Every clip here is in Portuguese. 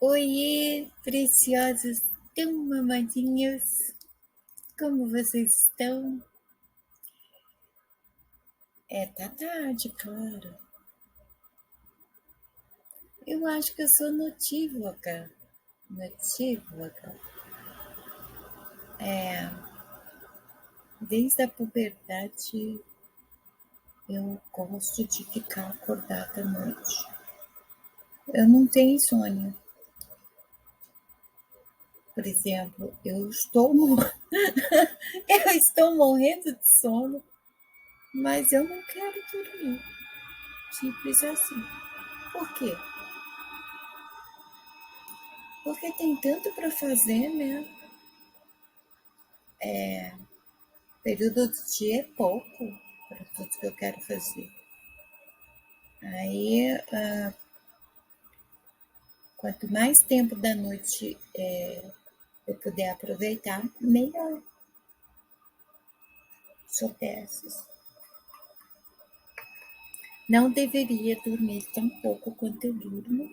Oiê, preciosos, tão mamadinhos, como vocês estão? Tá tarde, claro. Eu acho que eu sou notívaga. Notívaga. Desde a puberdade eu gosto de ficar acordada à noite. Eu não tenho insônia. Por exemplo, eu estou morrendo de sono, mas eu não quero dormir. Simples assim. Por quê? Porque tem tanto para fazer, né? Período do dia é pouco para tudo que eu quero fazer. Aí, quanto mais tempo da noite eu puder aproveitar, melhor. Sou dessas. Não deveria dormir tão pouco quanto eu durmo.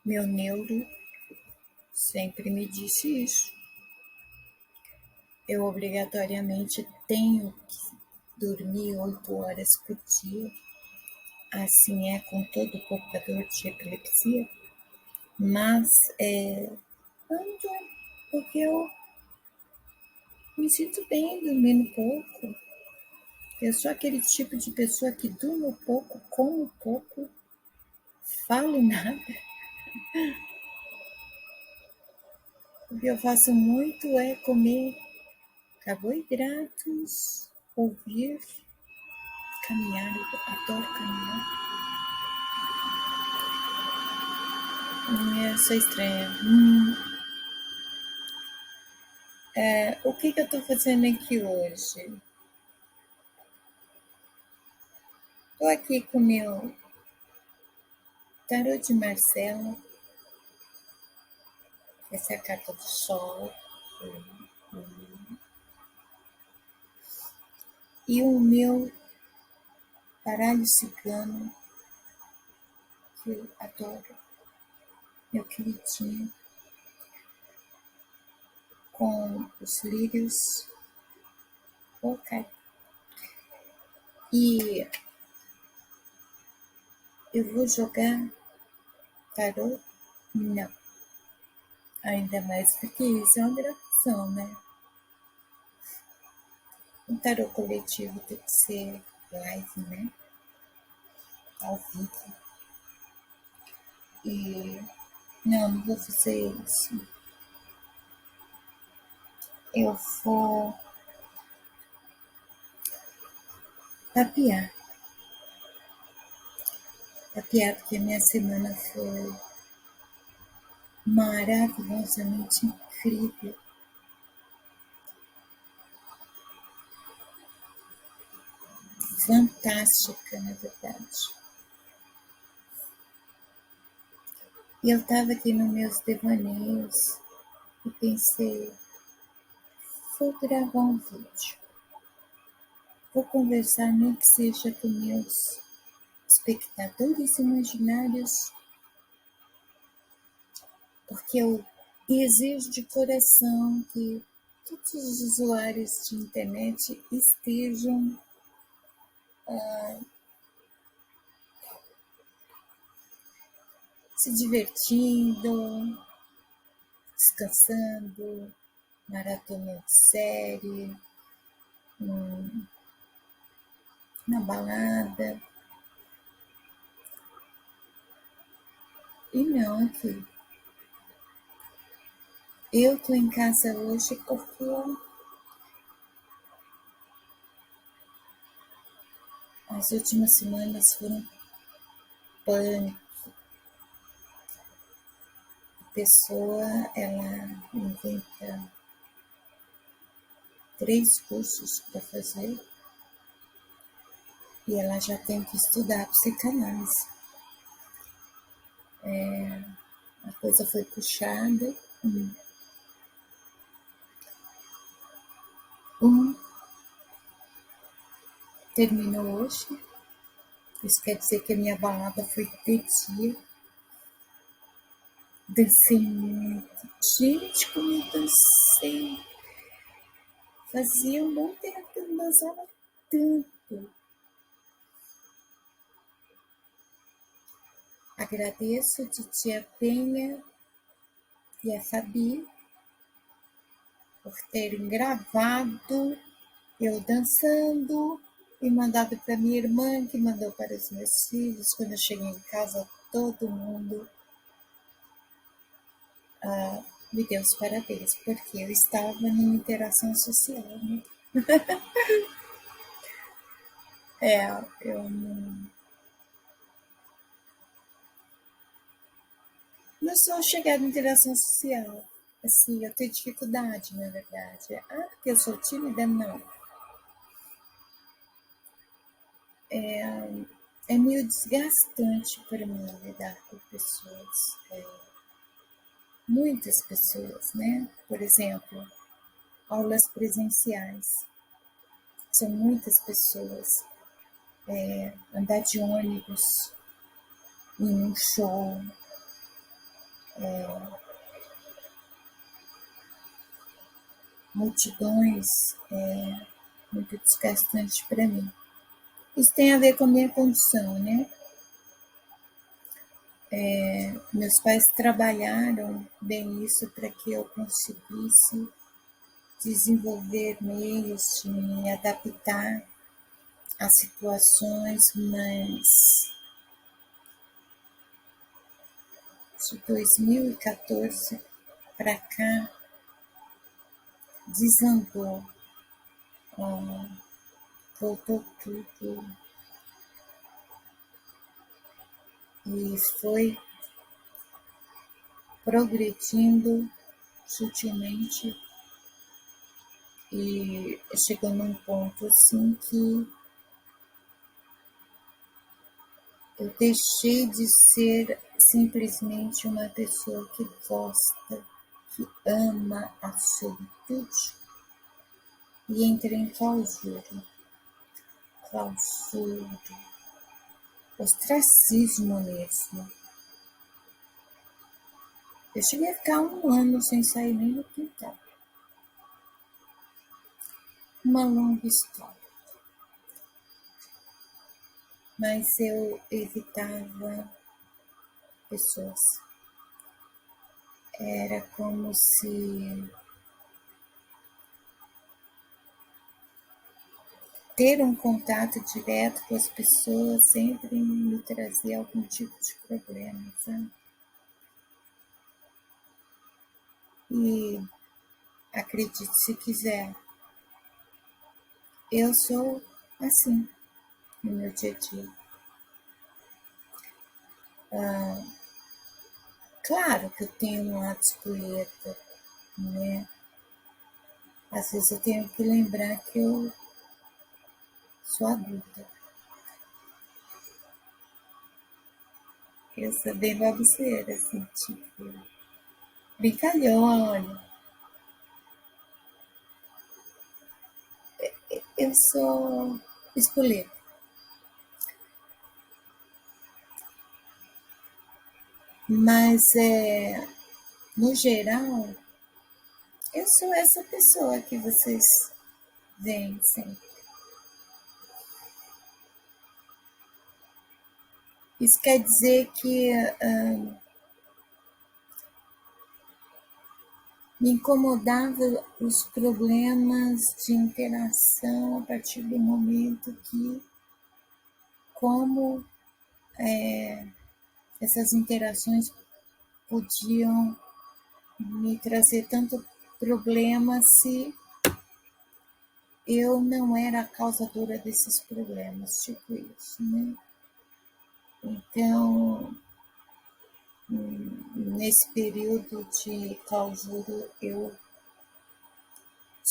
Meu neuro sempre me disse isso. Eu obrigatoriamente tenho que dormir 8 horas por dia. Assim é com todo portador de epilepsia. Mas porque eu me sinto bem dormindo pouco. Eu sou aquele tipo de pessoa que durmo pouco, como pouco, falo nada. O que eu faço muito é comer carboidratos, ouvir, caminhar. Eu adoro caminhar. Eu sou estranha. O que eu tô fazendo aqui hoje? Tô aqui com o meu tarô de Marcela. Essa é a carta do sol. E o meu baralho cigano, que eu adoro, meu queridinho, com os lírios. Ok. E eu vou jogar tarô? Não. Ainda mais porque isso é uma gravação, né? Um tarô coletivo tem que ser live, né? Ao vivo. E não vou fazer isso. Eu vou tapear. Tapear porque a minha semana foi maravilhosamente incrível. Fantástica, na verdade. E eu estava aqui nos meus devaneios e pensei, vou gravar um vídeo. Vou conversar nem que seja com meus espectadores imaginários, porque eu desejo de coração que todos os usuários de internet estejam se divertindo, descansando, maratona de série, na balada. E não aqui. Eu tô em casa hoje porque as últimas semanas foram pânico. A pessoa, ela inventa 3 cursos para fazer e ela já tem que estudar psicanálise. A coisa foi puxada. Um terminou hoje. Isso quer dizer que a minha balada foi de dia. Dancei muito. Gente, como eu dancei. Fazia um bom tempo que eu não dançava tanto. Agradeço a Titia Penha e a Fabi por terem gravado eu dançando e mandado para minha irmã, que mandou para os meus filhos. Quando eu cheguei em casa, todo mundo me deu os parabéns, porque eu estava numa interação social, né? Eu não sou chegada em interação social. Assim, eu tenho dificuldade, na verdade. Ah, porque eu sou tímida? Não. É meio desgastante para mim lidar com pessoas, muitas pessoas, né? Por exemplo, aulas presenciais. São muitas pessoas. Andar de ônibus, ir num show, multidões, muito desgastante para mim. Isso tem a ver com a minha condição, né? Meus pais trabalharam bem isso para que eu conseguisse desenvolver meios de me adaptar a situações, mas de 2014 para cá desandou, voltou tudo e foi progredindo sutilmente e chegou num ponto assim que eu deixei de ser simplesmente uma pessoa que gosta, que ama a solitude e entrei em clausura, ostracismo mesmo. Eu cheguei a ficar 1 ano sem sair nem no quintal. Uma longa história. Mas eu evitava pessoas. Era como se ter um contato direto com as pessoas sempre me trazia algum tipo de problema, sabe? E acredite se quiser, eu sou assim no meu dia a dia. Claro que eu tenho um lado espoleta, né? Às vezes eu tenho que lembrar que eu sou adulta. Eu sou bem bagunceira, assim, tipo, brincalhona. Eu sou espoleta. Mas, no geral, eu sou essa pessoa que vocês veem sempre. Isso quer dizer que me incomodava os problemas de interação a partir do momento que, como essas interações podiam me trazer tanto problema se eu não era a causadora desses problemas, tipo isso, né? Então, nesse período de clausura, eu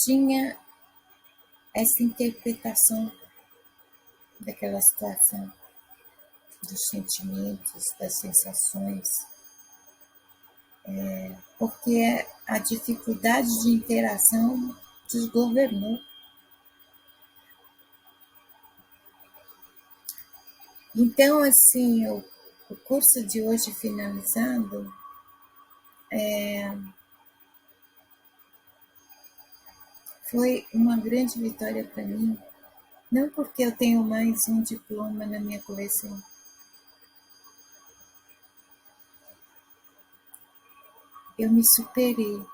tinha essa interpretação daquela situação, dos sentimentos, das sensações, porque a dificuldade de interação desgovernou. Então, assim, o curso de hoje finalizado, Foi uma grande vitória para mim, não porque eu tenho mais um diploma na minha coleção. Eu me superei.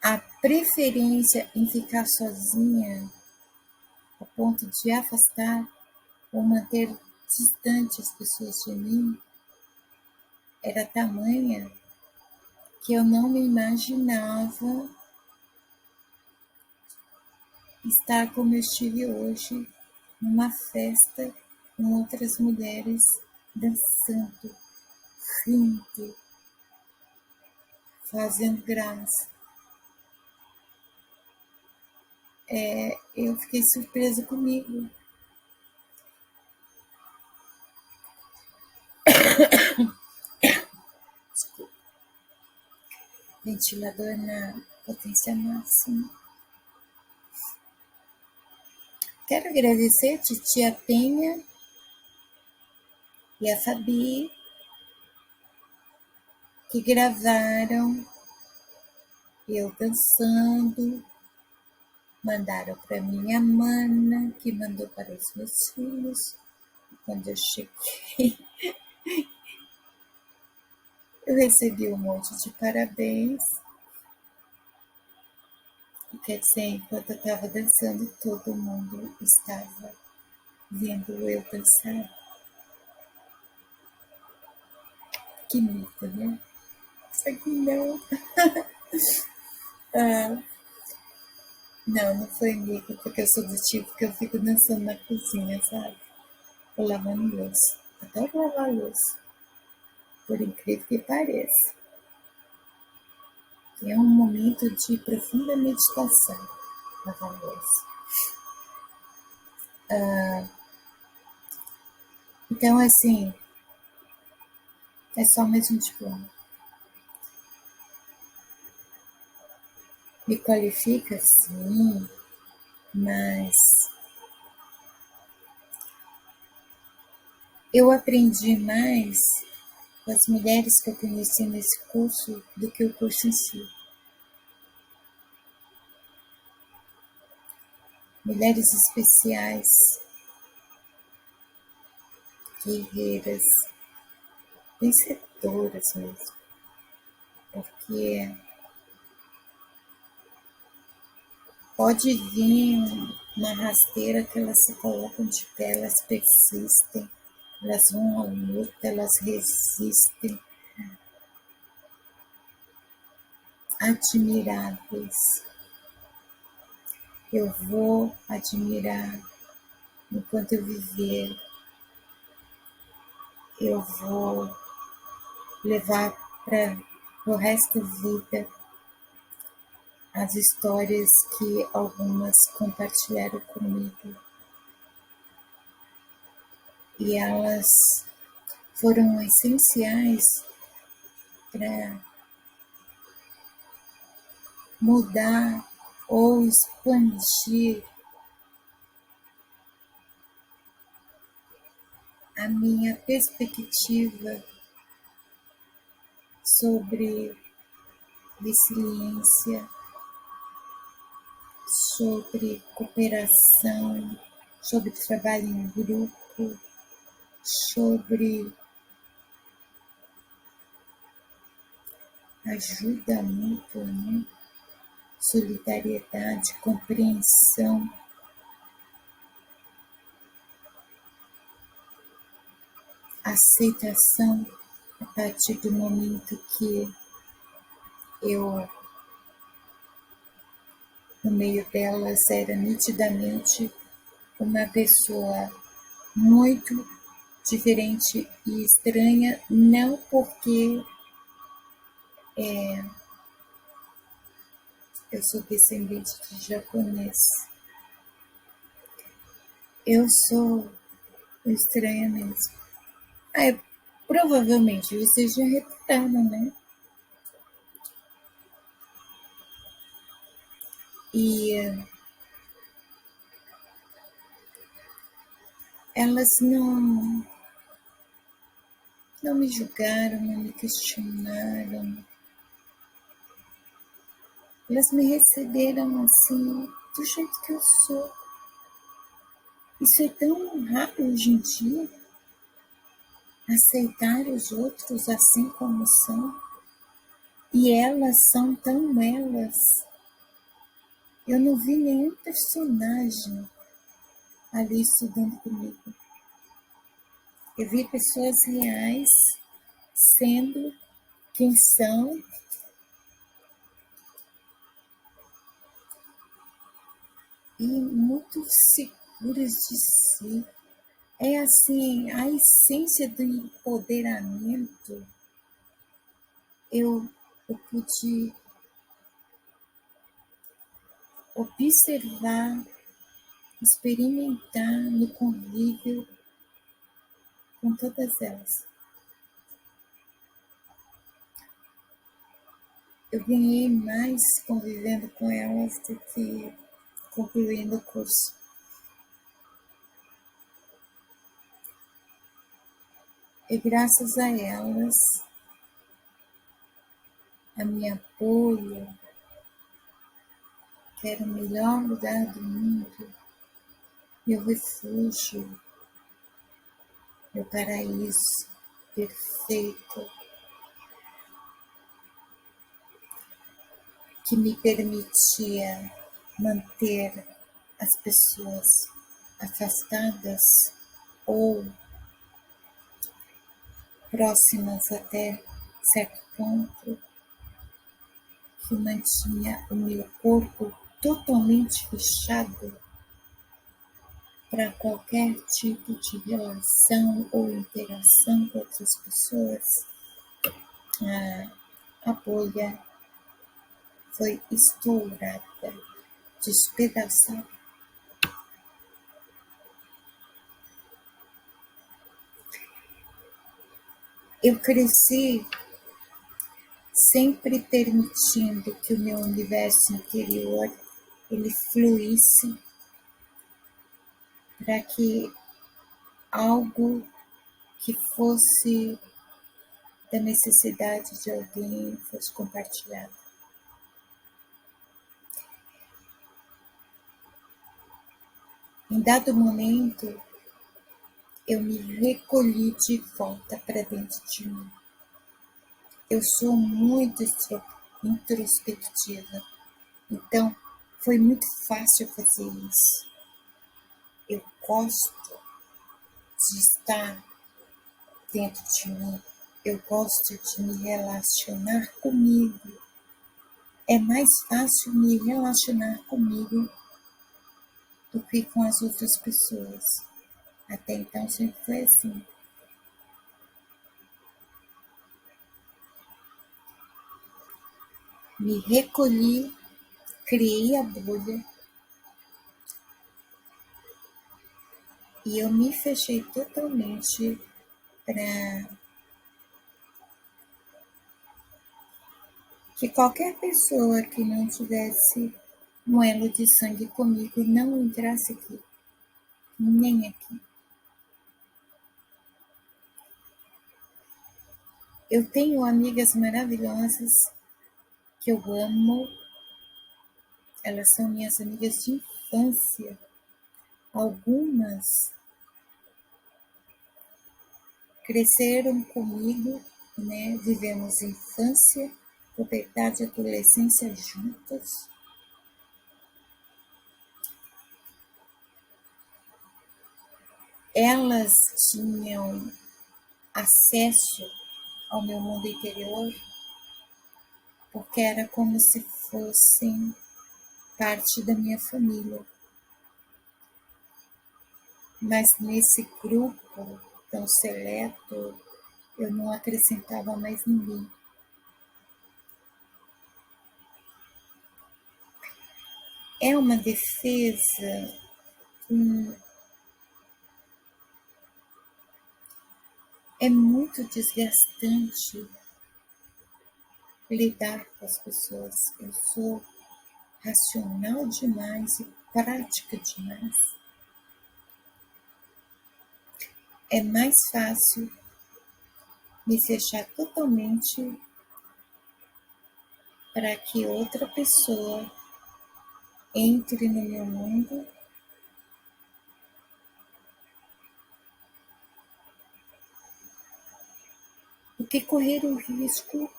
A preferência em ficar sozinha, a ponto de afastar ou manter distante as pessoas de mim, era tamanha que eu não me imaginava estar como eu estive hoje, numa festa com outras mulheres dançando, rindo, fazendo graça. Eu fiquei surpresa comigo. Desculpa. Ventilador na potência máxima. Quero agradecer a titia Penha e a Fabi, que gravaram eu dançando, mandaram para minha mana, que mandou para os meus filhos. Quando eu cheguei, eu recebi um monte de parabéns. E quer dizer, enquanto eu estava dançando, todo mundo estava vendo eu dançar. Que mito, né? Só que não. Não foi mico, porque eu sou do tipo que eu fico dançando na cozinha, sabe? Ou lavando louça. Adoro lavar louça. Por incrível que pareça. É um momento de profunda meditação, lavar louça. Então, assim, é só mais um diploma. Me qualifica, sim, mas eu aprendi mais com as mulheres que eu conheci nesse curso do que o curso em si. Mulheres especiais, guerreiras, vencedoras mesmo, porque pode vir uma rasteira que elas se colocam de pé, elas persistem, elas vão à luta, elas resistem. Admiráveis. Eu vou admirar enquanto eu viver. Eu vou levar para o resto da vida as histórias que algumas compartilharam comigo. E elas foram essenciais para mudar ou expandir a minha perspectiva sobre resiliência, sobre cooperação, sobre trabalho em grupo, sobre ajuda mútua, né? Solidariedade, compreensão, aceitação a partir do momento que eu, no meio delas, era nitidamente uma pessoa muito diferente e estranha, não porque eu sou descendente de japonês. Eu sou estranha mesmo. Provavelmente vocês já repararam, né? E Elas não me julgaram, não me questionaram. Elas me receberam assim, do jeito que eu sou. Isso é tão rápido hoje em dia, aceitar os outros assim como são. E elas são tão elas. Eu não vi nenhum personagem ali estudando comigo. Eu vi pessoas reais sendo quem são e muito seguras de si. É assim, a essência do empoderamento. Eu pude observar, experimentar no convívio com todas elas. Eu ganhei mais convivendo com elas do que concluindo o curso. E graças a elas, a meu apoio, que era o melhor lugar do mundo, meu refúgio, meu paraíso perfeito, que me permitia manter as pessoas afastadas ou próximas até certo ponto, que mantinha o meu corpo totalmente fechado para qualquer tipo de relação ou interação com outras pessoas, a bolha foi estourada, despedaçada. Eu cresci sempre permitindo que o meu universo interior ele fluísse para que algo que fosse da necessidade de alguém fosse compartilhado. Em dado momento, eu me recolhi de volta para dentro de mim. Eu sou muito introspectiva, então foi muito fácil fazer isso. Eu gosto de estar dentro de mim, eu gosto de me relacionar comigo. É mais fácil me relacionar comigo do que com as outras pessoas. Até então sempre foi assim. Me recolhi, criei a bolha e eu me fechei totalmente para que qualquer pessoa que não tivesse um elo de sangue comigo não entrasse aqui, nem aqui. Eu tenho amigas maravilhosas que eu amo, elas são minhas amigas de infância. Algumas cresceram comigo, né? Vivemos infância, puberdade e adolescência juntas. Elas tinham acesso ao meu mundo interior porque era como se fossem parte da minha família. Mas nesse grupo tão seleto, eu não acrescentava mais ninguém. É uma defesa, é muito desgastante lidar com as pessoas. Eu sou racional demais e prática demais. é mais fácil me fechar totalmente para que outra pessoa entre no meu mundo do que correr o risco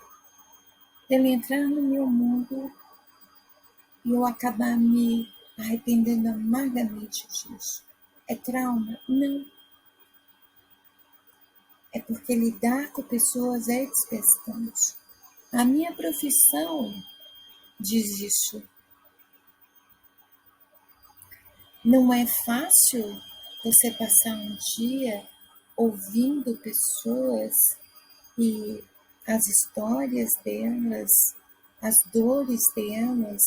dele entrar no meu mundo e eu acabar me arrependendo amargamente disso. É trauma? Não. É porque lidar com pessoas é desgastante. A minha profissão diz isso. Não é fácil você passar um dia ouvindo pessoas e as histórias delas, as dores delas,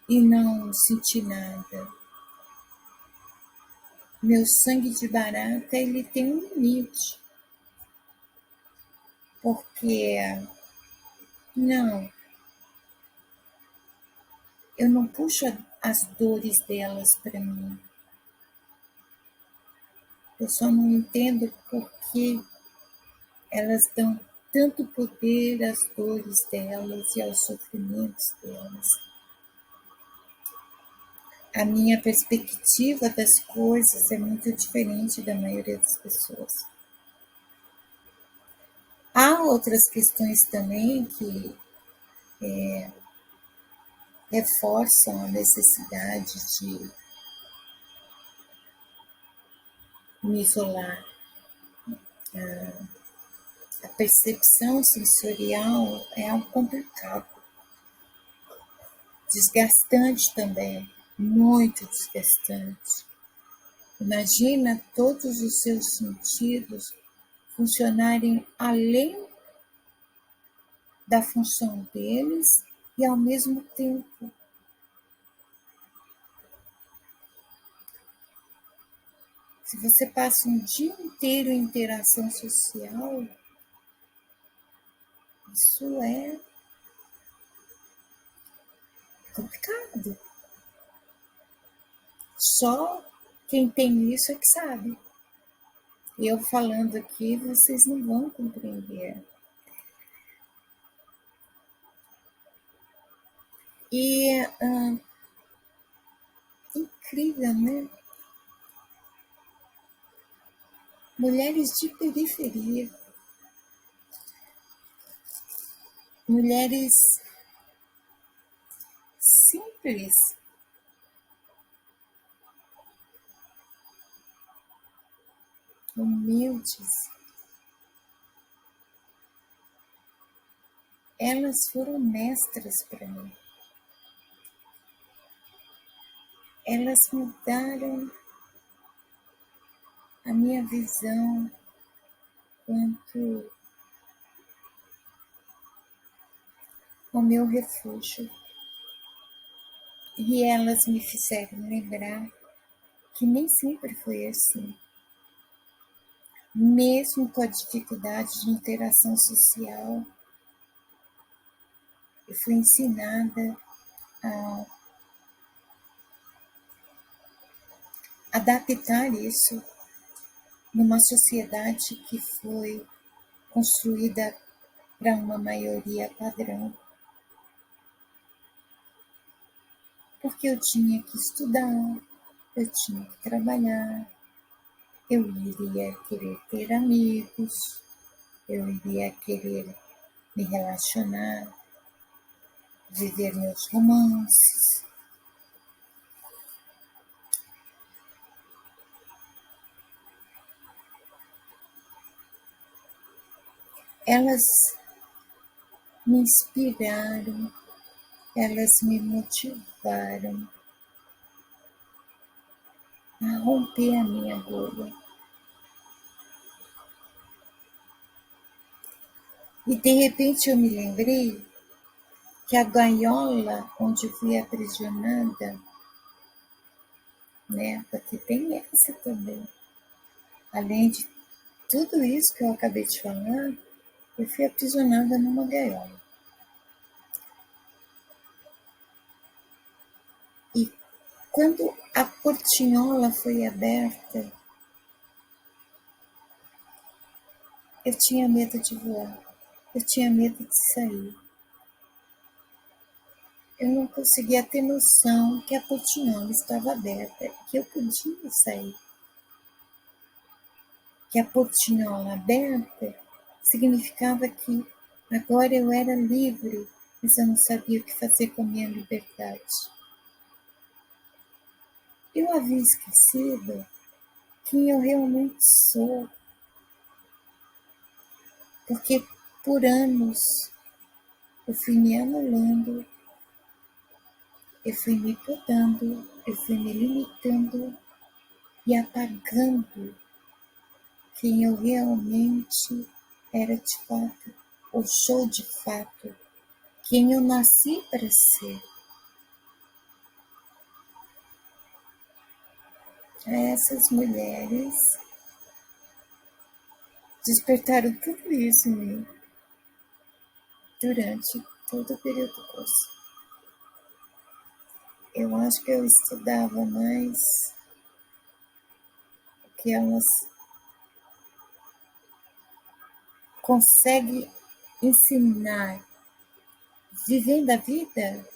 e não sentir nada. Meu sangue de barata, ele tem um limite. Porque, não, eu não puxo as dores delas para mim. Eu só não entendo por que elas dão tanto poder às dores delas e aos sofrimentos delas. A minha perspectiva das coisas é muito diferente da maioria das pessoas. Há outras questões também que reforçam a necessidade de me isolar. A percepção sensorial é algo complicado, desgastante também, muito desgastante. Imagina todos os seus sentidos funcionarem além da função deles e ao mesmo tempo. Se você passa um dia inteiro em interação social, isso é complicado. Só quem tem isso é que sabe. Eu falando aqui, vocês não vão compreender. E incrível, né? Mulheres de periferia, mulheres simples, humildes, elas foram mestras para mim. Elas mudaram a minha visão quanto ao meu refúgio. E elas me fizeram lembrar que nem sempre foi assim. Mesmo com a dificuldade de interação social, eu fui ensinada a adaptar isso numa sociedade que foi construída para uma maioria padrão. Porque eu tinha que estudar, eu tinha que trabalhar, eu iria querer ter amigos, eu iria querer me relacionar, viver meus romances. Elas me inspiraram, elas me motivaram a romper a minha bolha. E de repente eu me lembrei que a gaiola onde eu fui aprisionada, né, porque tem essa também, além de tudo isso que eu acabei de falar, eu fui aprisionada numa gaiola. E Quando a portinhola foi aberta, eu tinha medo de voar, eu tinha medo de sair. Eu não conseguia ter noção que a portinhola estava aberta, que eu podia sair. Que a portinhola aberta significava que agora eu era livre, mas eu não sabia o que fazer com a minha liberdade. Eu havia esquecido quem eu realmente sou, porque por anos eu fui me anulando, eu fui me podando, eu fui me limitando e apagando quem eu realmente era de fato, ou sou de fato, quem eu nasci para ser. Essas mulheres despertaram tudo isso em mim durante todo o período do curso. Eu acho que eu estudava mais do que elas conseguem ensinar, vivendo a vida,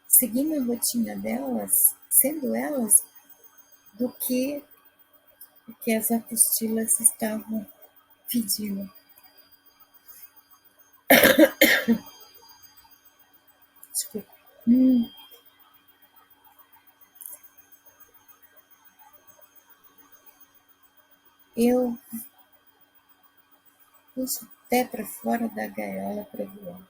seguindo a rotina delas, sendo elas, do que o que as apostilas estavam pedindo. Desculpa. Eu pus o pé para fora da gaiola para voar.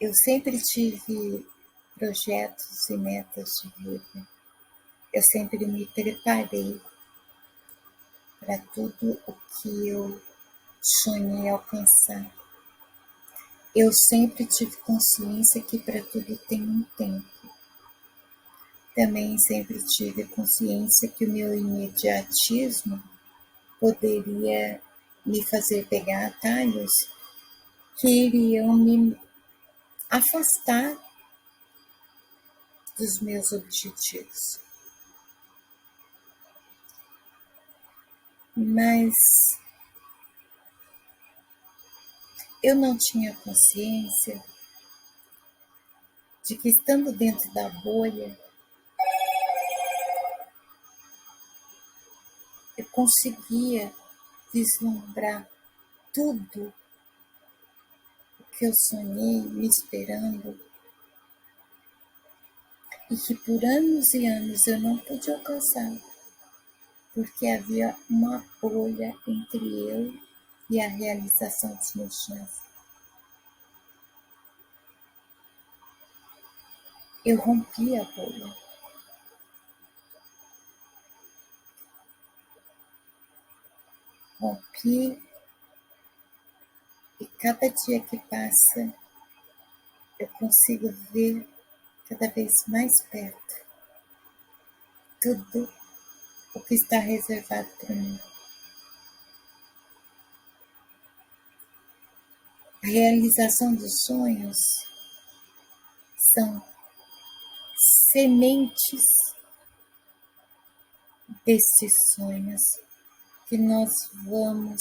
Eu sempre tive projetos e metas de vida. Eu sempre me preparei para tudo o que eu sonhei alcançar. Eu sempre tive consciência que para tudo tem um tempo. Também sempre tive consciência que o meu imediatismo poderia me fazer pegar atalhos que iriam me afastar dos meus objetivos. Mas eu não tinha consciência de que, estando dentro da bolha, eu conseguia vislumbrar tudo o que eu sonhei me esperando e que por anos e anos eu não pude alcançar, porque havia uma bolha entre eu e a realização dos meus sonhos. Eu rompi a bolha. Rompi, e cada dia que passa eu consigo ver cada vez mais perto tudo o que está reservado para mim. A realização dos sonhos são sementes destes sonhos que nós vamos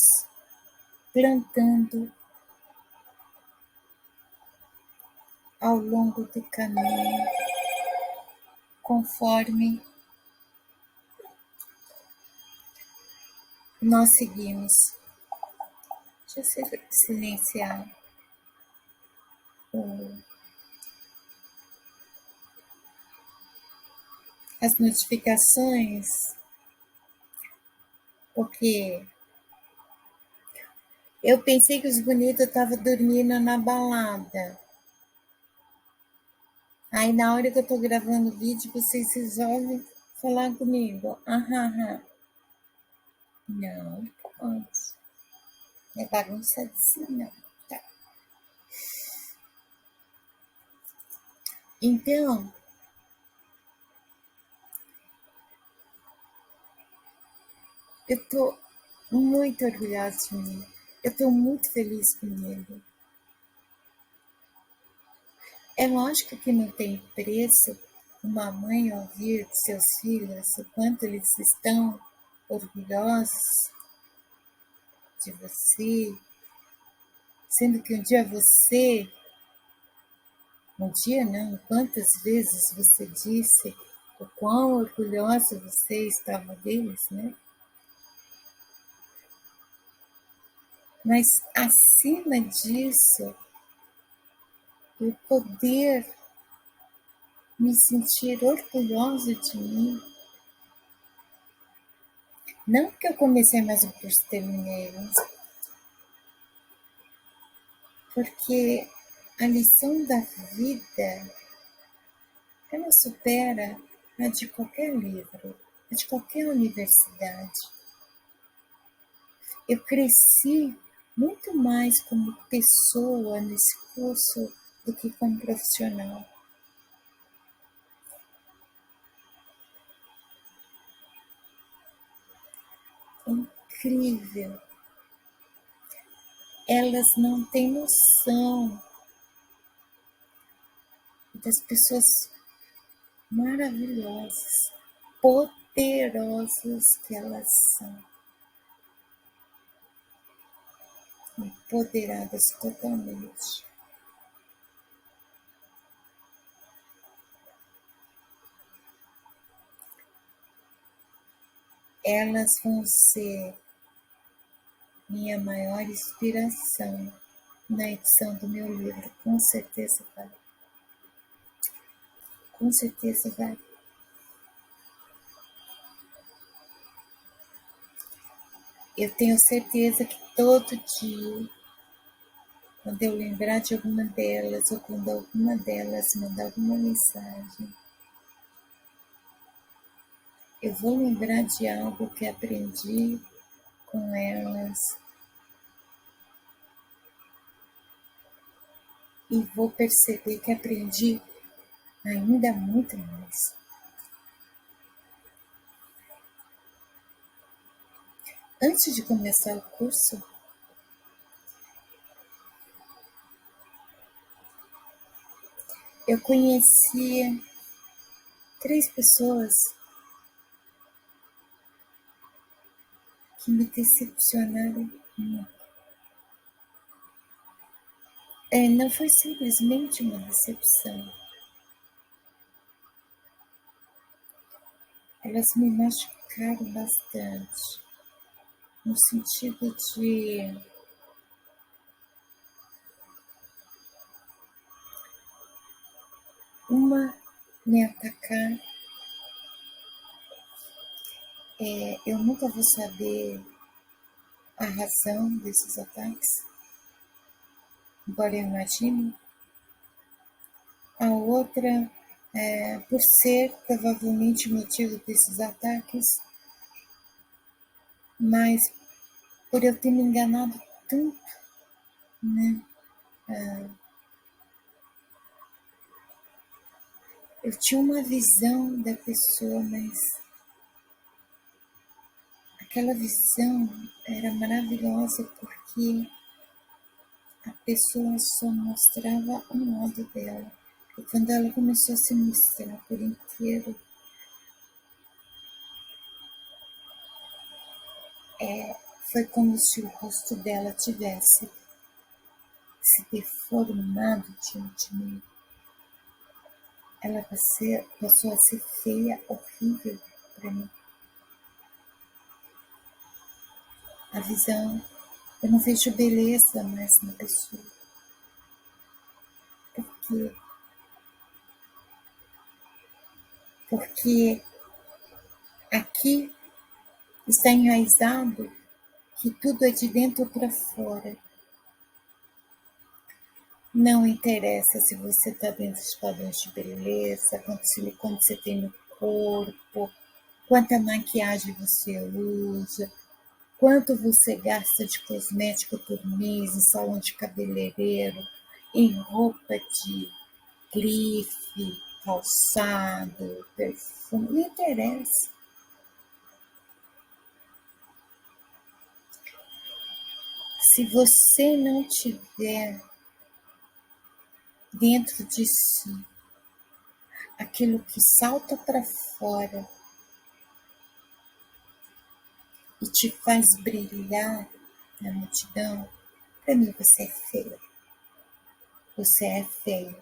plantando ao longo do caminho, conforme nós seguimos. Deixa eu silenciar as notificações, porque eu pensei que os bonitos estavam dormindo na balada. Aí na hora que eu tô gravando o vídeo, vocês resolvem falar comigo. Aham. Não pode. É bagunça assim, não. Tá. Então, eu tô muito orgulhosa de mim. Eu estou muito feliz comigo. É lógico que não tem preço uma mãe ouvir de seus filhos o quanto eles estão orgulhosos de você, sendo que um dia você, um dia não, quantas vezes você disse o quão orgulhosa você estava deles, né? Mas acima disso, eu poder me sentir orgulhosa de mim. Não que eu comecei mais um curso e terminei, mas porque a lição da vida, ela supera a de qualquer livro, a de qualquer universidade. Eu cresci muito mais como pessoa nesse curso do que como profissional. Incrível. Elas não têm noção das pessoas maravilhosas, poderosas que elas são, empoderadas totalmente. Elas vão ser minha maior inspiração na edição do meu livro, com certeza vai. Com certeza vai. Eu tenho certeza que todo dia, quando eu lembrar de alguma delas, ou quando alguma delas mandar alguma mensagem, eu vou lembrar de algo que aprendi com elas e vou perceber que aprendi ainda muito mais. Antes de começar o curso, eu conhecia 3 pessoas que me decepcionaram muito. Não foi simplesmente uma decepção. Elas me machucaram bastante, no sentido de uma me atacar. Eu nunca vou saber a razão desses ataques, embora eu imagine. A outra, por ser provavelmente o motivo desses ataques, mas por eu ter me enganado tanto, né? Eu tinha uma visão da pessoa, mas aquela visão era maravilhosa porque a pessoa só mostrava um lado dela. E quando ela começou a se mostrar por inteiro, foi como se o rosto dela tivesse se deformado diante de mim. Ela passou a ser feia, horrível para mim. A visão, eu não vejo beleza mais na pessoa. Por quê? Porque aqui está enraizado que tudo é de dentro para fora. Não interessa se você está dentro dos padrões de beleza, quanto silicone você tem no corpo, quanta maquiagem você usa, quanto você gasta de cosmético por mês, em salão de cabeleireiro, em roupa de grife, calçado, perfume, não interessa. Se você não tiver dentro de si aquilo que salta para fora e te faz brilhar na multidão, para mim você é feio. Você é feio.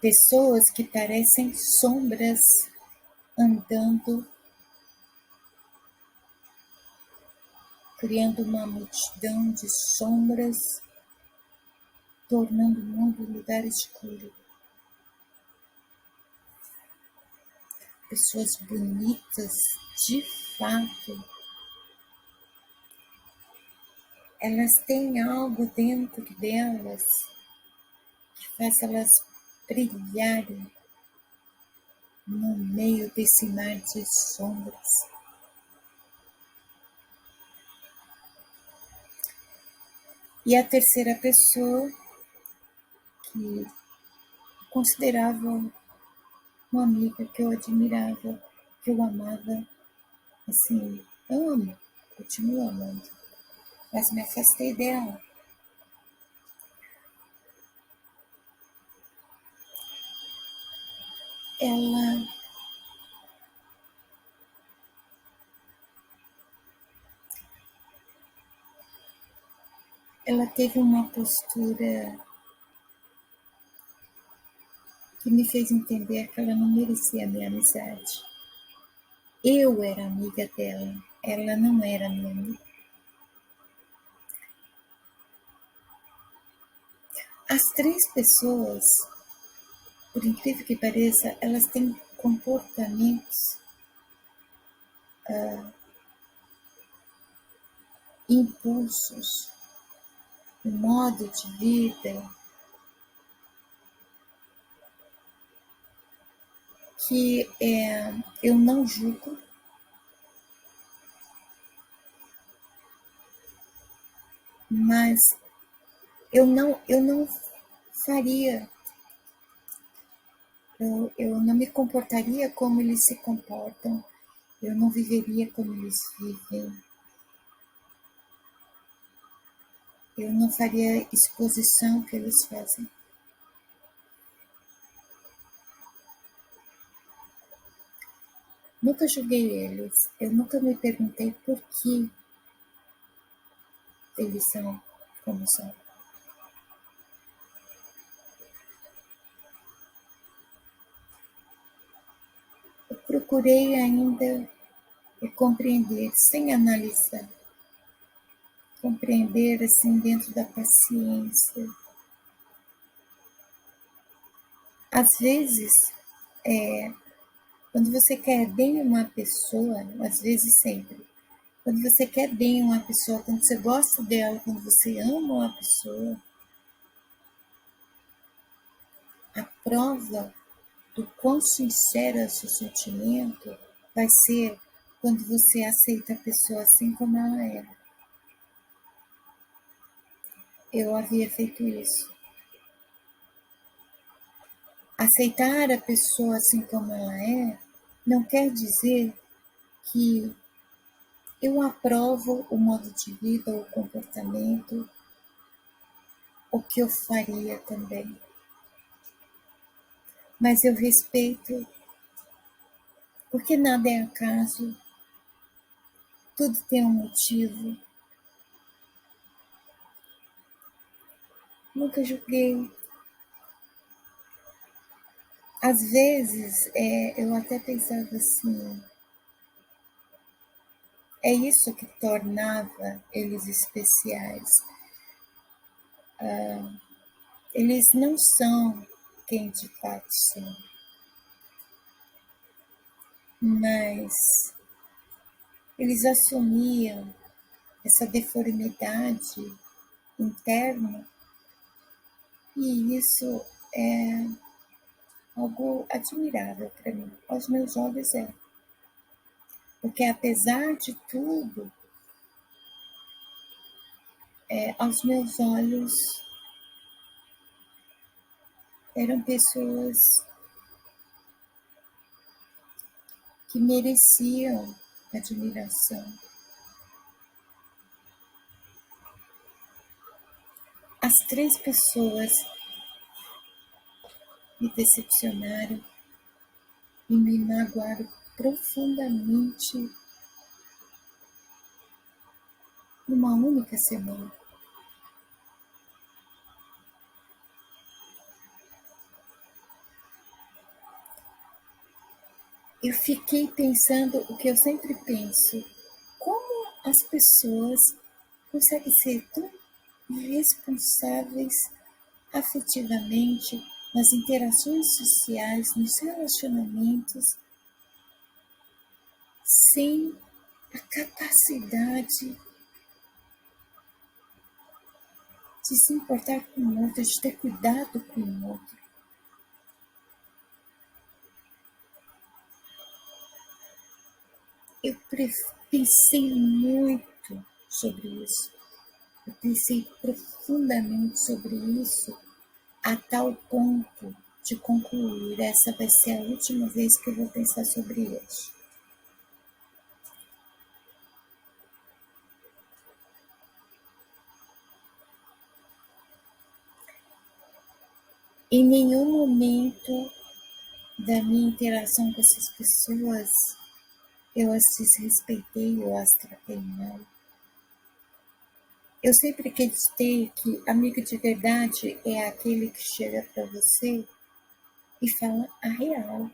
Pessoas que parecem sombras andando, criando uma multidão de sombras, tornando o mundo um lugar escuro. Pessoas bonitas, de fato, elas têm algo dentro delas que faz elas brilharem no meio desse mar de sombras. E a terceira pessoa, que considerava uma amiga, que eu admirava, que eu amava, assim, amo, continuo amando, mas me afastei dela. Ela teve uma postura que me fez entender que ela não merecia a minha amizade. Eu era amiga dela, ela não era minha amiga. As três pessoas, por incrível que pareça, elas têm comportamentos, impulsos, um modo de vida que eu não julgo, mas eu não faria, eu não me comportaria como eles se comportam, eu não viveria como eles vivem, eu não faria exposição que eles fazem. Nunca julguei eles, eu nunca me perguntei por que eles são como são. Eu procurei ainda compreender, sem analisar, compreender assim dentro da paciência. Às vezes, quando você quer bem uma pessoa, às vezes sempre, quando você quer bem uma pessoa, quando você gosta dela, quando você ama uma pessoa, a prova do quão sincero é o seu sentimento vai ser quando você aceita a pessoa assim como ela é. Eu havia feito isso. Aceitar a pessoa assim como ela é não quer dizer que eu aprovo o modo de vida, o comportamento, o que eu faria também. Mas eu respeito, porque nada é acaso, tudo tem um motivo. Nunca julguei. Às vezes, eu até pensava assim, é isso que tornava eles especiais. Eles não são quem de fato são, mas eles assumiam essa deformidade interna e isso é algo admirável para mim. Aos meus olhos é. Porque apesar de tudo, aos meus olhos eram pessoas que mereciam. admiração. As 3 pessoas me decepcionaram e me magoaram profundamente numa única semana. Eu fiquei pensando o que eu sempre penso: como as pessoas conseguem ser tão irresponsáveis afetivamente nas interações sociais, nos relacionamentos, sem a capacidade de se importar com o outro, de ter cuidado com o outro. Eu pensei muito sobre isso. Eu pensei profundamente sobre isso a tal ponto de concluir: essa vai ser a última vez que eu vou pensar sobre isso. Em nenhum momento da minha interação com essas pessoas eu as desrespeitei ou as tratei mal. Eu sempre acreditei que amigo de verdade é aquele que chega para você e fala a real.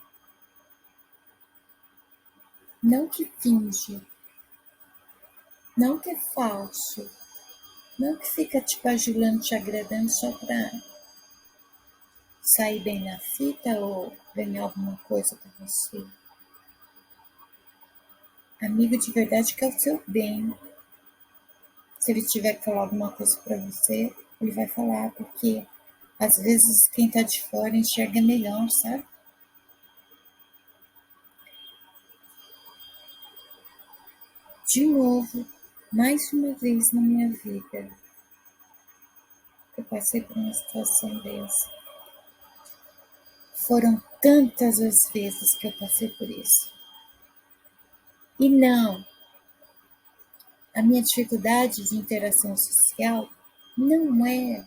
Não que finge, não que é falso, não que fica te bajulando, te agradando só para sair bem na fita ou ganhar alguma coisa para você. Amigo de verdade quer o seu bem. Se ele tiver que falar alguma coisa para você, ele vai falar, porque às vezes quem está de fora enxerga melhor, sabe? De novo, mais uma vez na minha vida, eu passei por uma situação dessa. Foram tantas as vezes que eu passei por isso. E não, a minha dificuldade de interação social não é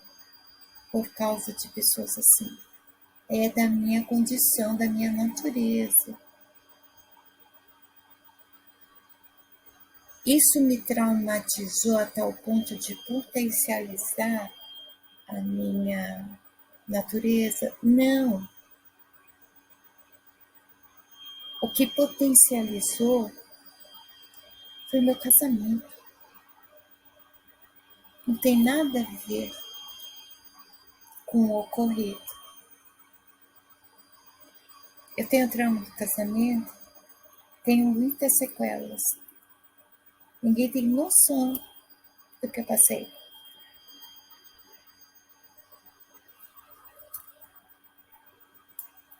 por causa de pessoas assim. É da minha condição, da minha natureza. Isso me traumatizou a tal ponto de potencializar a minha natureza? Não. O que potencializou foi meu casamento. Não tem nada a ver com o ocorrido. Eu tenho trauma do casamento, tenho muitas sequelas. Ninguém tem noção do que eu passei.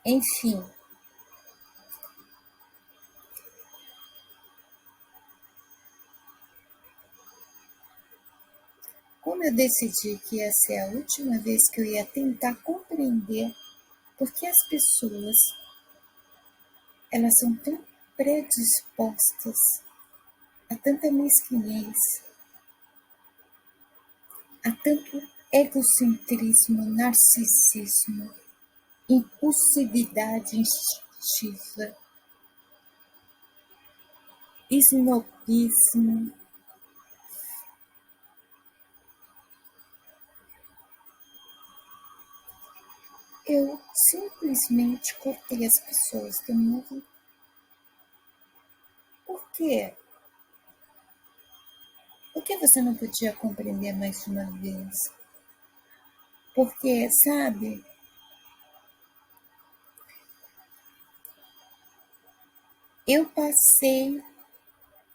Enfim, como eu decidi que ia ser a última vez que eu ia tentar compreender por que as pessoas elas são tão predispostas a tanta mesquinhez, a tanto egocentrismo, narcisismo, impulsividade instintiva, snobismo. Eu simplesmente cortei as pessoas da minha vida. Por quê? Por que você não podia compreender mais de uma vez? Porque, sabe, eu passei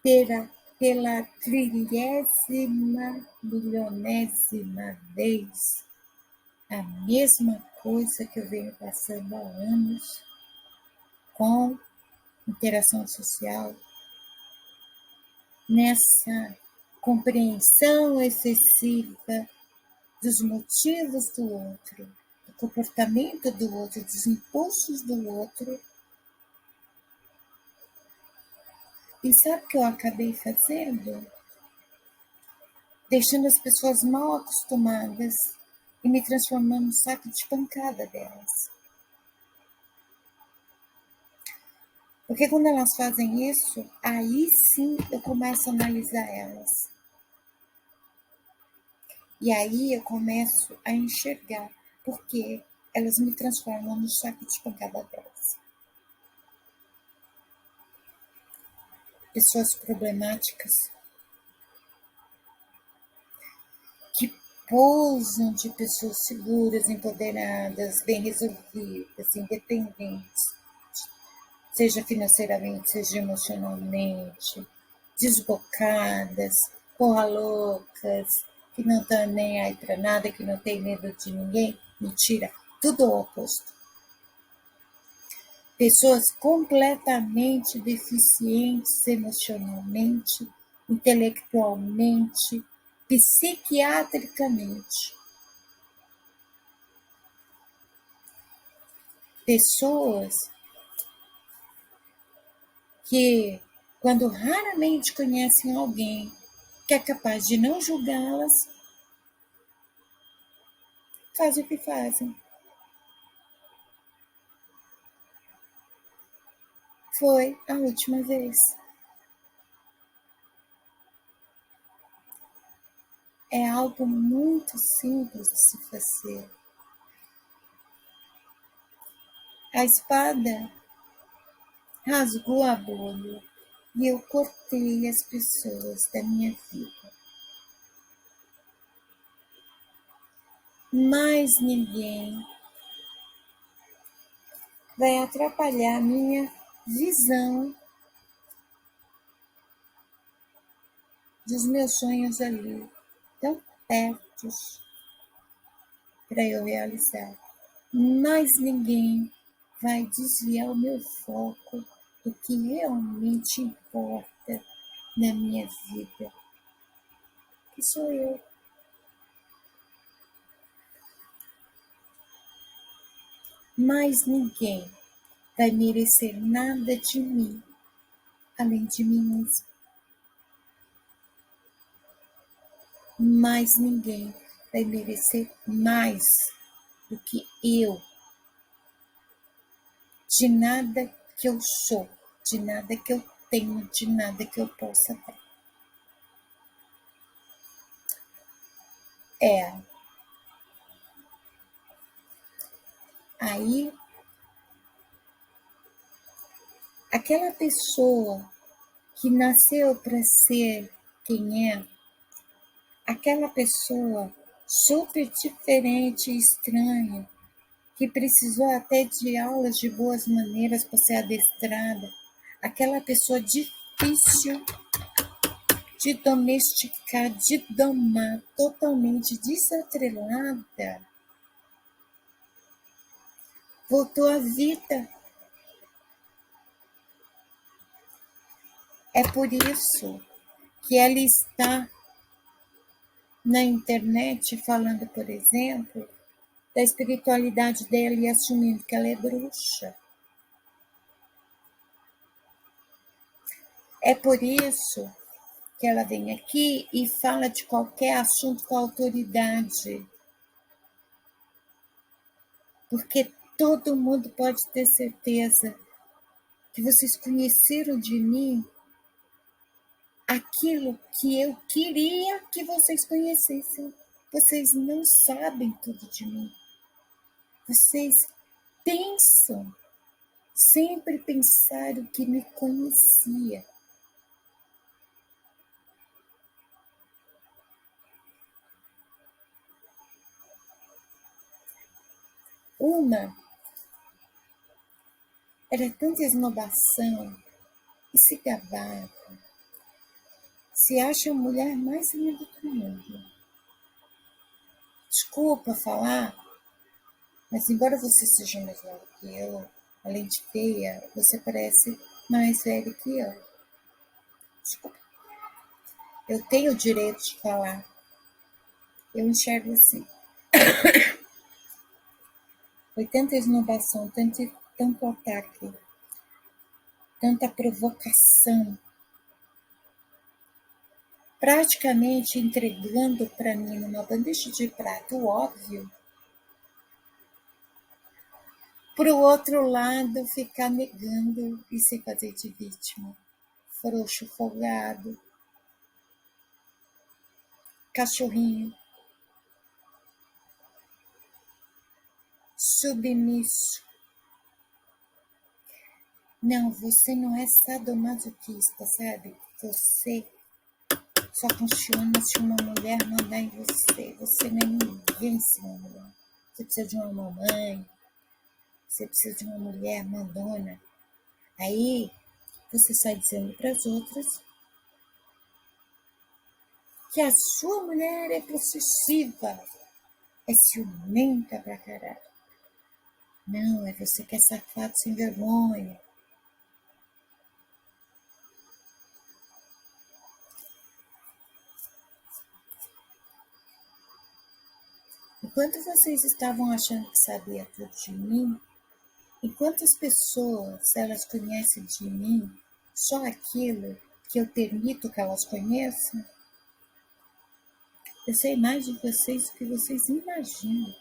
pela 30.000.000ª vez a mesma coisa que eu venho passando há anos com interação social, nessa compreensão excessiva dos motivos do outro, do comportamento do outro, dos impulsos do outro, E sabe o que eu acabei fazendo? Deixando as pessoas mal acostumadas e me transformando no saco de pancada delas. Porque quando elas fazem isso, aí sim eu começo a analisar elas. E aí eu começo a enxergar porque elas me transformam no saco de pancada delas. Pessoas problemáticas que pousam de pessoas seguras, empoderadas, bem resolvidas, independentes, seja financeiramente, seja emocionalmente, desbocadas, porra loucas, que não estão nem aí para nada, que não tem medo de ninguém. Mentira, tudo o oposto. Pessoas completamente deficientes emocionalmente, intelectualmente, psiquiatricamente. Pessoas que, quando raramente conhecem alguém que é capaz de não julgá-las, fazem o que fazem. Foi a última vez. É algo muito simples de se fazer. A espada rasgou a bolha e eu cortei as pessoas da minha vida. Mais ninguém vai atrapalhar a minha visão dos meus sonhos ali, tão perto para eu realizar. Mais ninguém vai desviar o meu foco do que realmente importa na minha vida, que sou eu. Mais ninguém vai merecer nada de mim, além de mim mesmo. Mais ninguém vai merecer mais do que eu, de nada que eu sou, de nada que eu tenho, de nada que eu possa ter. Aí, aquela pessoa que nasceu para ser quem é, aquela pessoa super diferente e estranha, que precisou até de aulas de boas maneiras para ser adestrada, aquela pessoa difícil de domesticar, de domar, totalmente desatrelada, voltou à vida. É por isso que ela está na internet falando, por exemplo, da espiritualidade dela e assumindo que ela é bruxa. É por isso que ela vem aqui e fala de qualquer assunto com autoridade. Porque todo mundo pode ter certeza que vocês conheceram de mim aquilo que eu queria que vocês conhecessem. Vocês não sabem tudo de mim. Vocês pensam, sempre pensaram que me conhecia. Uma era tanta esnobação e se gabava. Se acha a mulher mais linda do mundo. Desculpa falar, mas embora você seja mais velho que eu, além de feia, você parece mais velho que eu. Desculpa. Eu tenho o direito de falar. Eu enxergo assim. Foi tanta esnobação, tanto ataque, tanta provocação, praticamente entregando para mim numa bandeja de prata o óbvio, para o outro lado ficar negando e se fazer de vítima, frouxo, folgado, cachorrinho, submisso. Não, você não é sadomasoquista, sabe? Você só funciona se uma mulher mandar em você. Você não é ninguém sem uma mulher. Você precisa de uma mamãe, você precisa de uma mulher mandona. Aí você sai dizendo para as outras que a sua mulher é possessiva, é ciumenta pra caralho. Não, é você que é safado sem vergonha. Enquanto vocês estavam achando que sabia tudo de mim, enquanto as pessoas, elas conhecem de mim só aquilo que eu permito que elas conheçam, eu sei mais de vocês do que vocês imaginam.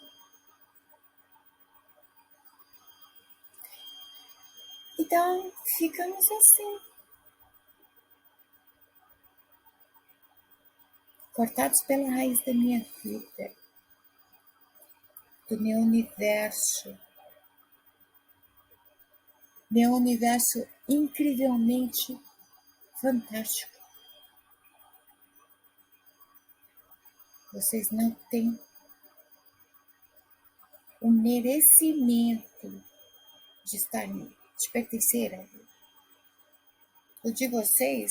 Então, ficamos assim, cortados pela raiz da minha vida, do meu universo incrivelmente fantástico. Vocês não têm o merecimento de estar, de pertencer a ele. O de vocês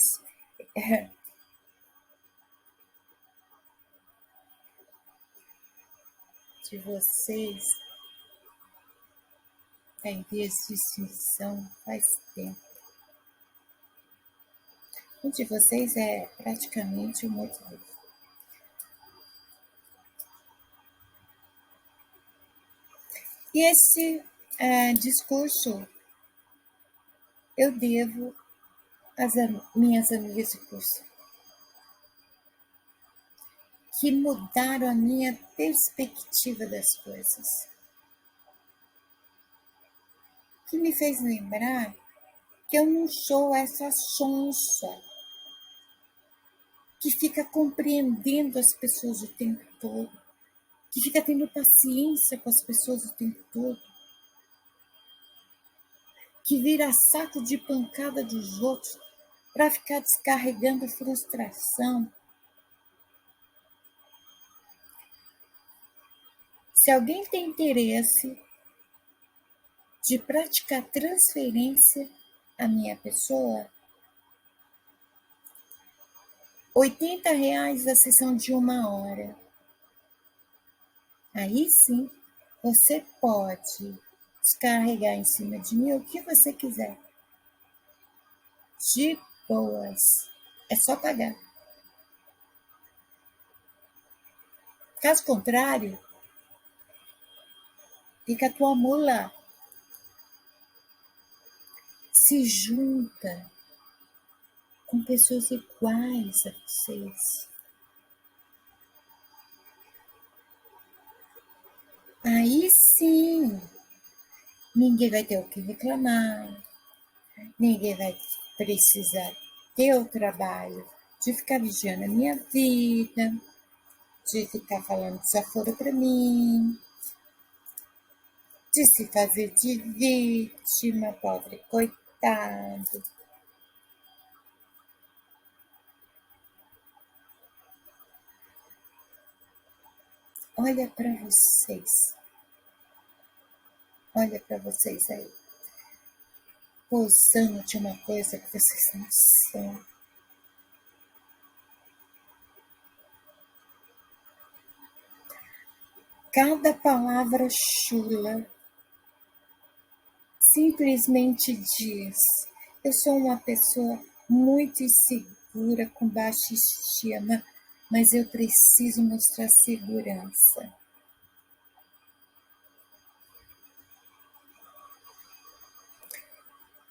de vocês está em vias de extinção faz tempo. O de vocês é praticamente um morto-vivo. E esse discurso eu devo às minhas amigas de curso, que mudaram a minha perspectiva das coisas, que me fez lembrar que eu não sou essa sonsa que fica compreendendo as pessoas o tempo todo, que fica tendo paciência com as pessoas o tempo todo, que vira saco de pancada dos outros para ficar descarregando frustração. Se alguém tem interesse de praticar transferência à minha pessoa, R$ 80 a sessão de 1 hora. Aí sim, você pode descarregar em cima de mim o que você quiser. De boas. É só pagar. Caso contrário, fica a tua mula. Se junta com pessoas iguais a vocês. Aí sim, ninguém vai ter o que reclamar, ninguém vai precisar ter o trabalho de ficar vigiando a minha vida, de ficar falando desaforo para mim, de se fazer de vítima, pobre coitado. Olha para vocês. Olha para vocês aí. Pousando de uma coisa que vocês não são. Cada palavra chula simplesmente diz: eu sou uma pessoa muito insegura, com baixa estima, mas eu preciso mostrar segurança.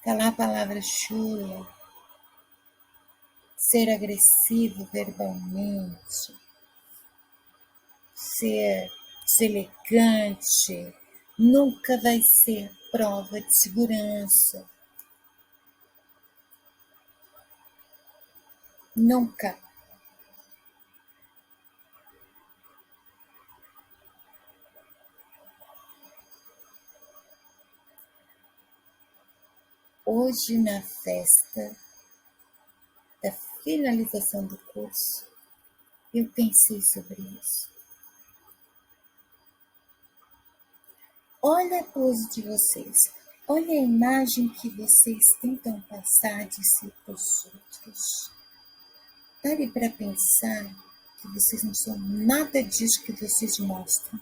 Falar a palavra chula ser agressivo verbalmente, ser deselegante, nunca vai ser prova de segurança. Nunca. Hoje, na festa da finalização do curso, eu pensei sobre isso. Olha a pose de vocês. Olha a imagem que vocês tentam passar de si para os outros. Pare para pensar que vocês não são nada disso que vocês mostram.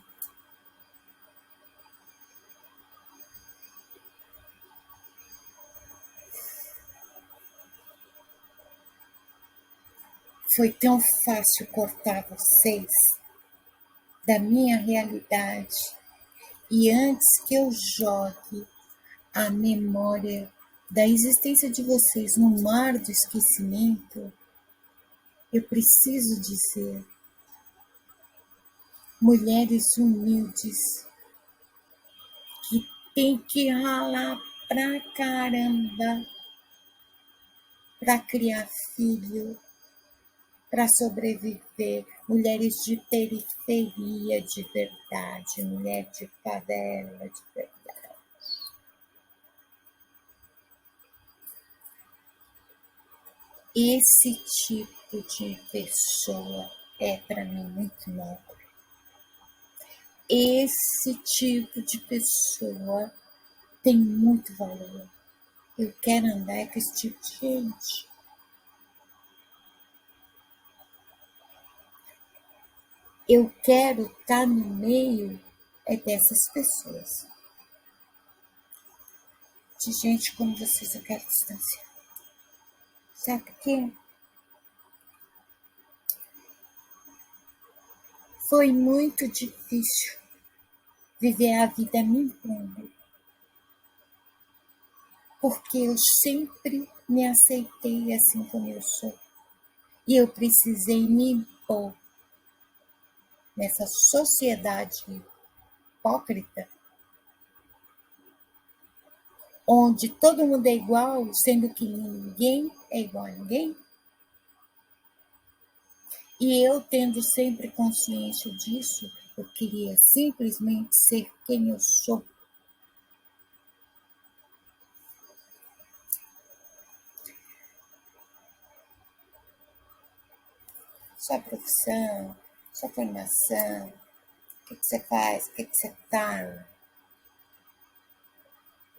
Foi tão fácil cortar vocês da minha realidade. E antes que eu jogue a memória da existência de vocês no mar do esquecimento, eu preciso dizer, mulheres humildes que têm que ralar pra caramba para criar filho, para sobreviver, mulheres de periferia de verdade, mulher de favela de verdade. Esse tipo de pessoa é para mim muito nobre. Esse tipo de pessoa tem muito valor. Eu quero andar com esse tipo de gente. Eu quero estar no meio dessas pessoas. De gente como vocês, eu quero distanciar. Sabe por quê? Foi muito difícil viver a vida me impondo. Porque eu sempre me aceitei assim como eu sou. E eu precisei me impor nessa sociedade hipócrita, onde todo mundo é igual, sendo que ninguém é igual a ninguém. E eu, tendo sempre consciência disso, eu queria simplesmente ser quem eu sou. Sua profissão, sua formação, o que você faz, o que você tá,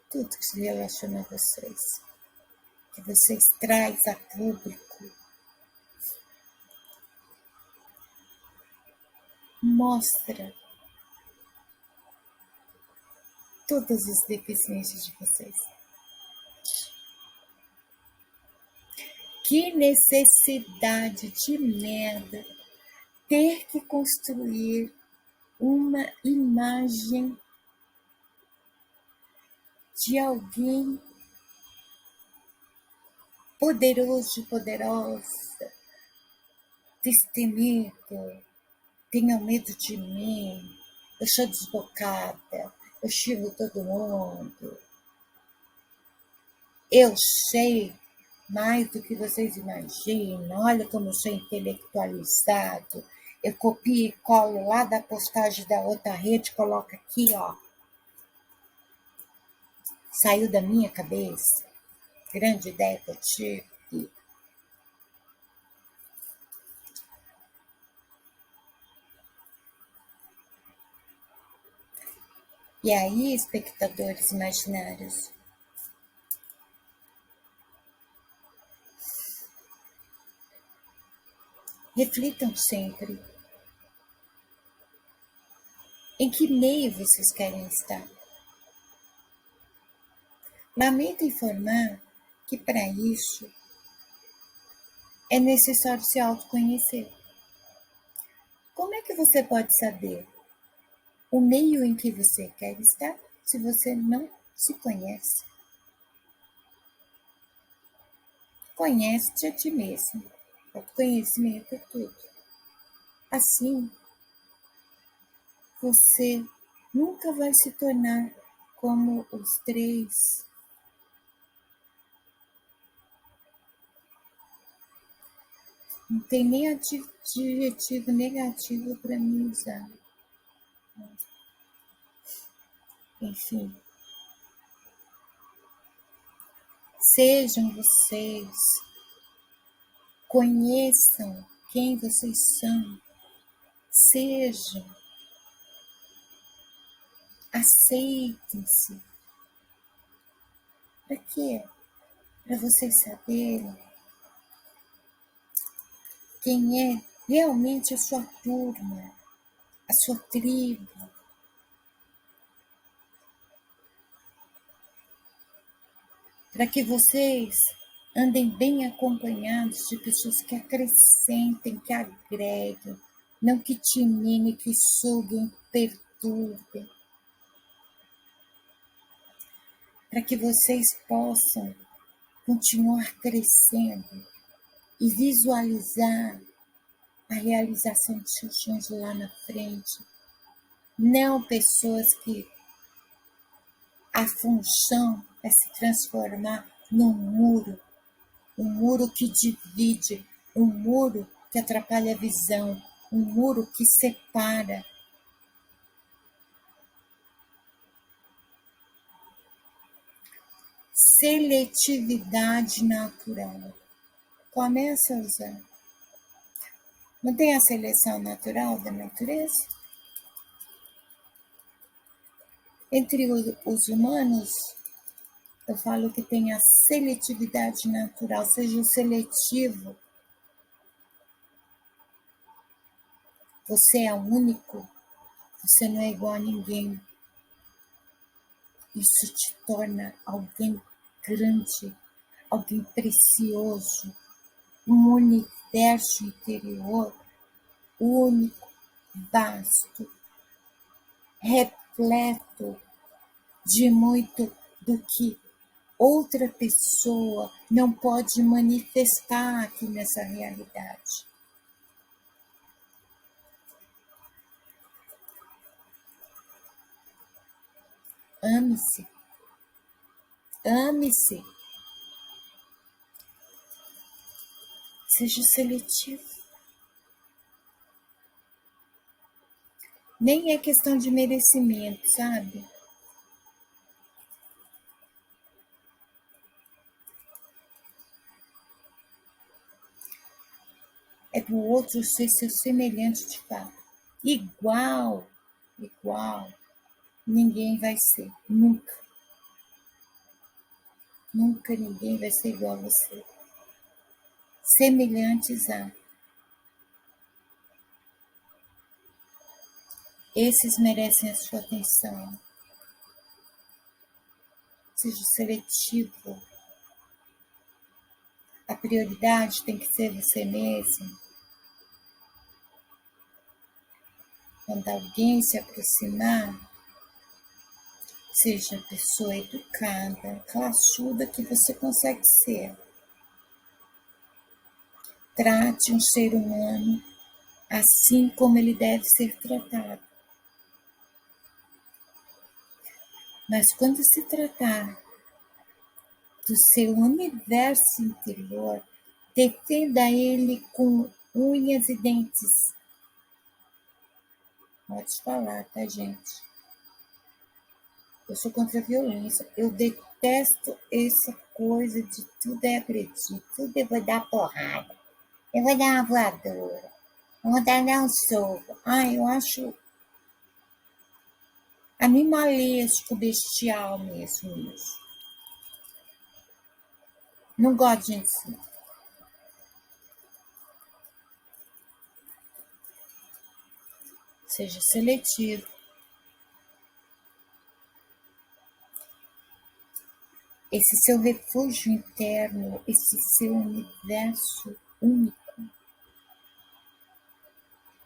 tudo que se relaciona a vocês, que vocês traz a público, mostra todas as deficiências de vocês. Que necessidade de merda ter que construir uma imagem de alguém poderoso, poderosa, destemido, tenham medo de mim, eu sou desbocada, eu xingo todo mundo, eu sei mais do que vocês imaginam, olha como eu sou intelectualizado, eu copio e colo lá da postagem da outra rede, coloco aqui, ó, saiu da minha cabeça, grande ideia que eu tive. E aí, espectadores imaginários, reflitam sempre em que meio vocês querem estar. Lamento informar que para isso é necessário se autoconhecer. Como é que você pode saber o meio em que você quer estar se você não se conhece? Conhece-te a ti mesmo. Autoconhecimento é tudo. Assim, você nunca vai se tornar como os três. Não tem nem adjetivo negativo para mim usar. Enfim. Sejam vocês. Conheçam quem vocês são. Sejam. Aceitem-se. Para quê? Para vocês saberem quem é realmente a sua turma, a sua tribo. Para que vocês andem bem acompanhados de pessoas que acrescentem, que agreguem, não que te minem, que suguem, perturbem. Para que vocês possam continuar crescendo e visualizar a realização de seus sonhos lá na frente. Não pessoas que a função é se transformar num muro, um muro que divide, um muro que atrapalha a visão, um muro que separa. Seletividade natural. Começa a usar. Não tem a seleção natural da natureza? Entre os humanos, eu falo que tem a seletividade natural, seja o seletivo. Você é único, você não é igual a ninguém. Isso te torna alguém grande, alguém precioso, um universo interior único, vasto, repleto de muito do que outra pessoa não pode manifestar aqui nessa realidade. Ame-se. Ame-se. Seja seletivo. Nem é questão de merecimento, sabe? É do outro ser seu semelhante de fato. Igual, ninguém vai ser. Nunca. Nunca ninguém vai ser igual a você. Semelhantes a. Esses merecem a sua atenção. Seja seletivo. A prioridade tem que ser você mesmo. Quando alguém se aproximar, seja pessoa educada, classuda que você consegue ser. Trate um ser humano assim como ele deve ser tratado. Mas quando se tratar do seu universo interior, defenda ele com unhas e dentes. Pode falar, tá, gente? Eu sou contra a violência. Eu detesto essa coisa de tudo é agredir, tudo eu vou dar porrada. Eu vou dar uma voadora. Eu vou dar um soco. Ai, eu acho animalesco, bestial mesmo isso. Não gosto de gente assim. Seja seletivo. Esse seu refúgio interno, esse seu universo único,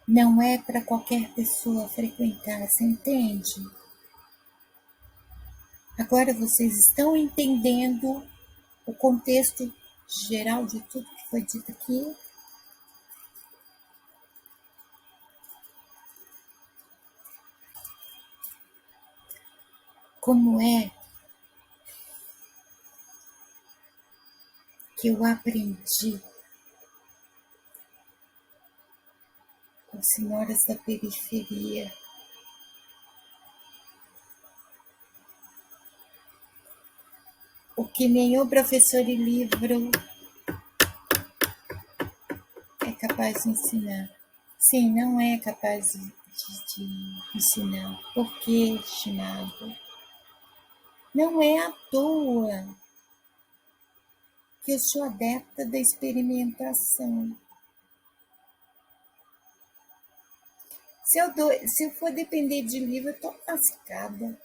não é para qualquer pessoa frequentar, você entende? Agora vocês estão entendendo o contexto geral de tudo que foi dito aqui? como é que eu aprendi com senhoras da periferia o que nenhum professor e livro é capaz de ensinar. Sim, não é capaz de ensinar. Por quê, estimado? Não é à toa que eu sou adepta da experimentação. Se eu for depender de livro, eu estou lascada.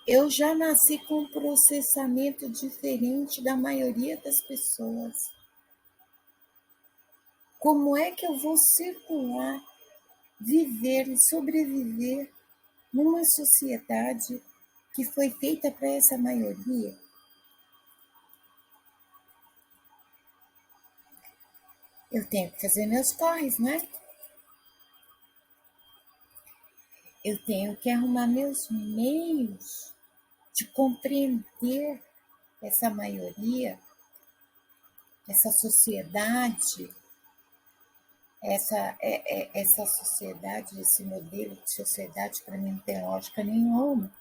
Eu já nasci com um processamento diferente da maioria das pessoas. Como é que eu vou circular, viver e sobreviver numa sociedade que foi feita para essa maioria? Eu tenho que fazer meus corres, né? Eu tenho que arrumar meus meios de compreender essa maioria, essa sociedade, essa sociedade, esse modelo de sociedade, para mim não tem lógica nenhuma.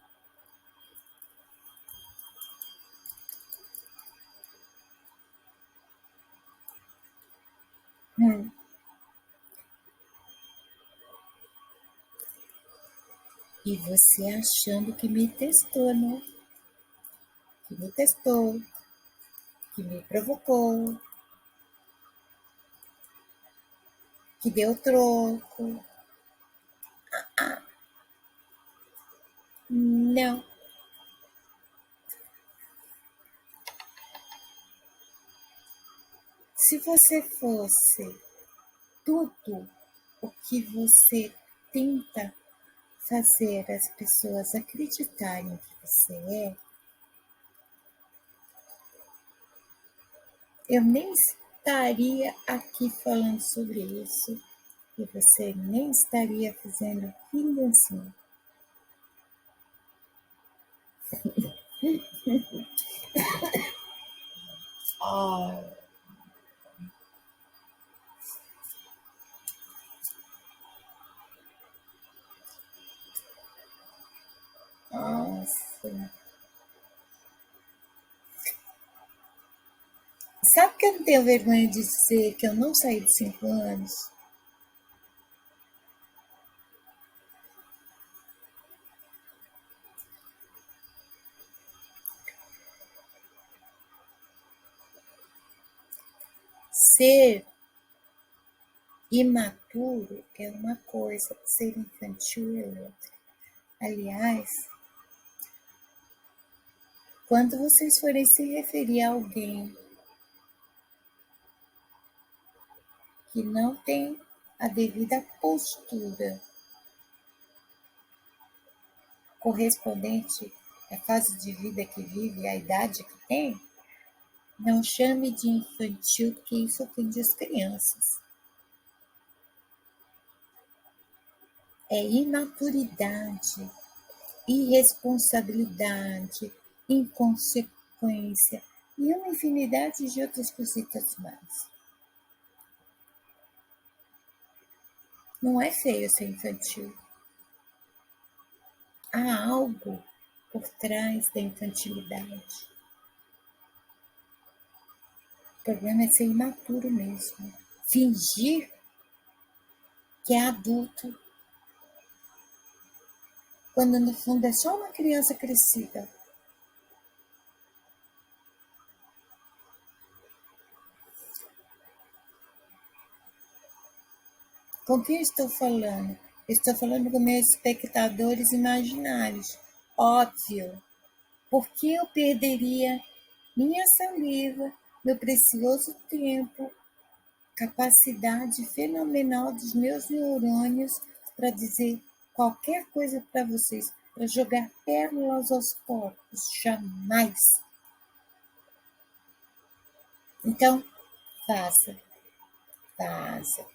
E você achando que me testou, né? Que me testou, que me provocou, que deu troco. Não. Se você fosse tudo o que você tenta fazer as pessoas acreditarem que você é, eu nem estaria aqui falando sobre isso e você nem estaria fazendo rindo assim. Ah, nossa. Sabe que eu não tenho vergonha de dizer que eu não saí de 5 anos? Ser imaturo é uma coisa, ser infantil é outra. Aliás, quando vocês forem se referir a alguém que não tem a devida postura correspondente à fase de vida que vive, à idade que tem, não chame de infantil, porque isso ofende as crianças. É imaturidade, irresponsabilidade, inconsequência e uma infinidade de outras cositas mais. Não é feio ser infantil. Há algo por trás da infantilidade. O problema é ser imaturo mesmo. Fingir que é adulto, quando no fundo é só uma criança crescida. Com quem eu estou falando? Estou falando com meus espectadores imaginários. Óbvio. Por que eu perderia minha saliva, meu precioso tempo, capacidade fenomenal dos meus neurônios para dizer qualquer coisa para vocês, para jogar pérolas aos porcos? Jamais. Então, faça, faça.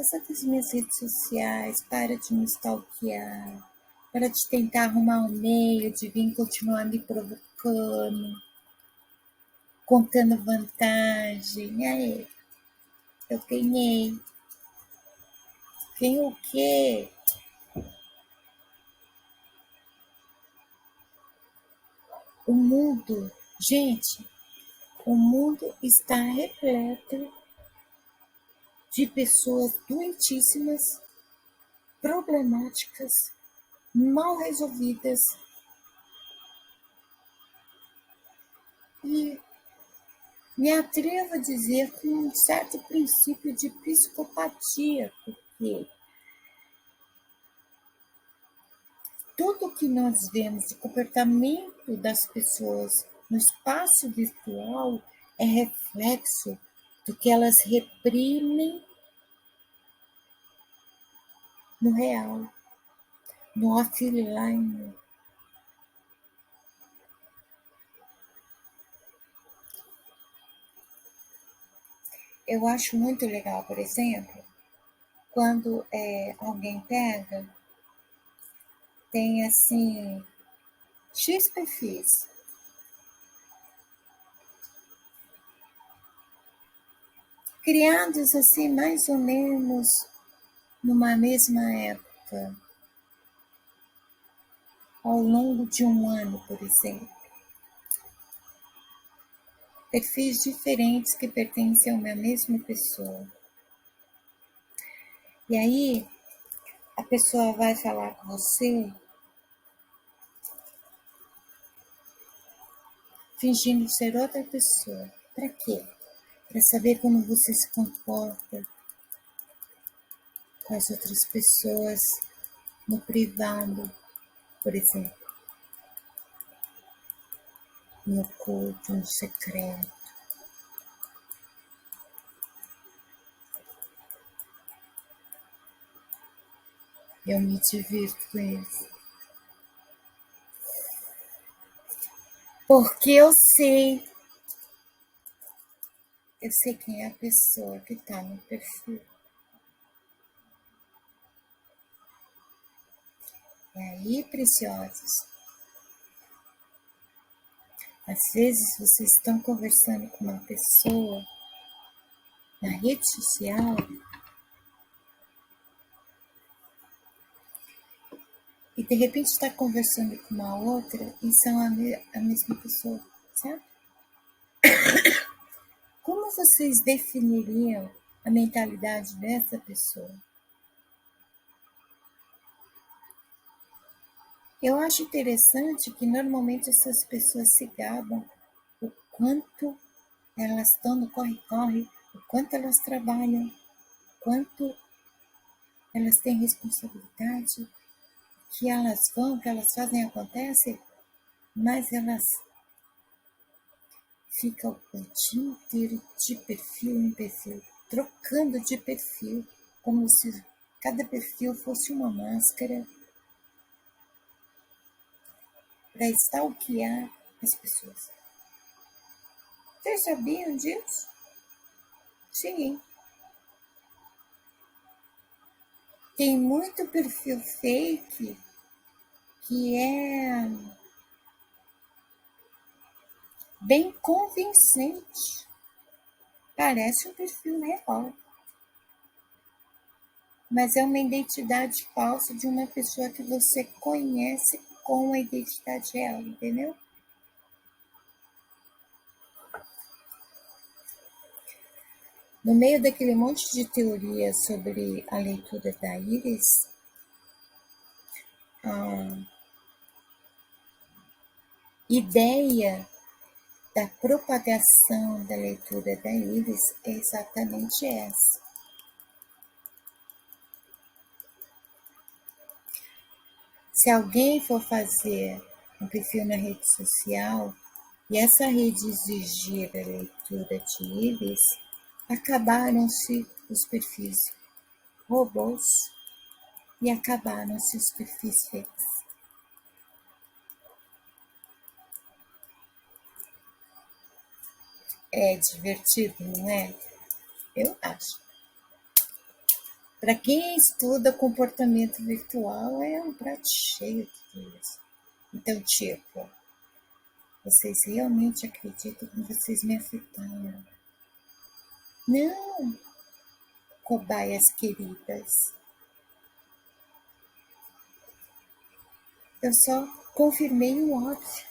passa das minhas redes sociais, para de me stalkear, para de tentar arrumar um meio de vir continuar me provocando, contando vantagem. Aí, eu ganhei. Ganhou o quê? O mundo, gente, o mundo está repleto de pessoas doentíssimas, problemáticas, mal resolvidas e me atrevo a dizer com um certo princípio de psicopatia, porque tudo que nós vemos de comportamento das pessoas no espaço virtual é reflexo do que elas reprimem no real, no offline. Eu acho muito legal, por exemplo, quando alguém pega, tem assim, X perfis, criados assim mais ou menos numa mesma época, ao longo de um ano, por exemplo. Perfis diferentes que pertencem a uma mesma pessoa. E aí, a pessoa vai falar com você fingindo ser outra pessoa. Para quê? Para saber como você se comporta com as outras pessoas no privado, por exemplo, no oculto, no secreto. Eu me divirto com isso. Porque eu sei quem é a pessoa que está no perfil. E aí, preciosos, às vezes vocês estão conversando com uma pessoa na rede social e de repente está conversando com uma outra e são a mesma pessoa, sabe? Como vocês definiriam a mentalidade dessa pessoa? Eu acho interessante que normalmente essas pessoas se gabam o quanto elas estão no corre-corre, o quanto elas trabalham, o quanto elas têm responsabilidade, que elas vão, que elas fazem acontece, mas elas ficam o dia inteiro de perfil em perfil, trocando de perfil, como se cada perfil fosse uma máscara para stalkear as pessoas. Vocês sabiam disso? Sim. Tem muito perfil fake que é bem convincente. Parece um perfil real. Mas é uma identidade falsa de uma pessoa que você conhece com a identidade real, entendeu? No meio daquele monte de teorias sobre a leitura da íris, a ideia da propagação da leitura da íris é exatamente essa. Se alguém for fazer um perfil na rede social e essa rede exigir a leitura de íris, acabaram-se os perfis robôs e acabaram-se os perfis fakes. É divertido, não é? Eu acho. Para quem estuda comportamento virtual, é um prato cheio de tudo isso. Então, tipo, vocês realmente acreditam que vocês me afetaram? Não, cobaias queridas. Eu só confirmei o óbvio.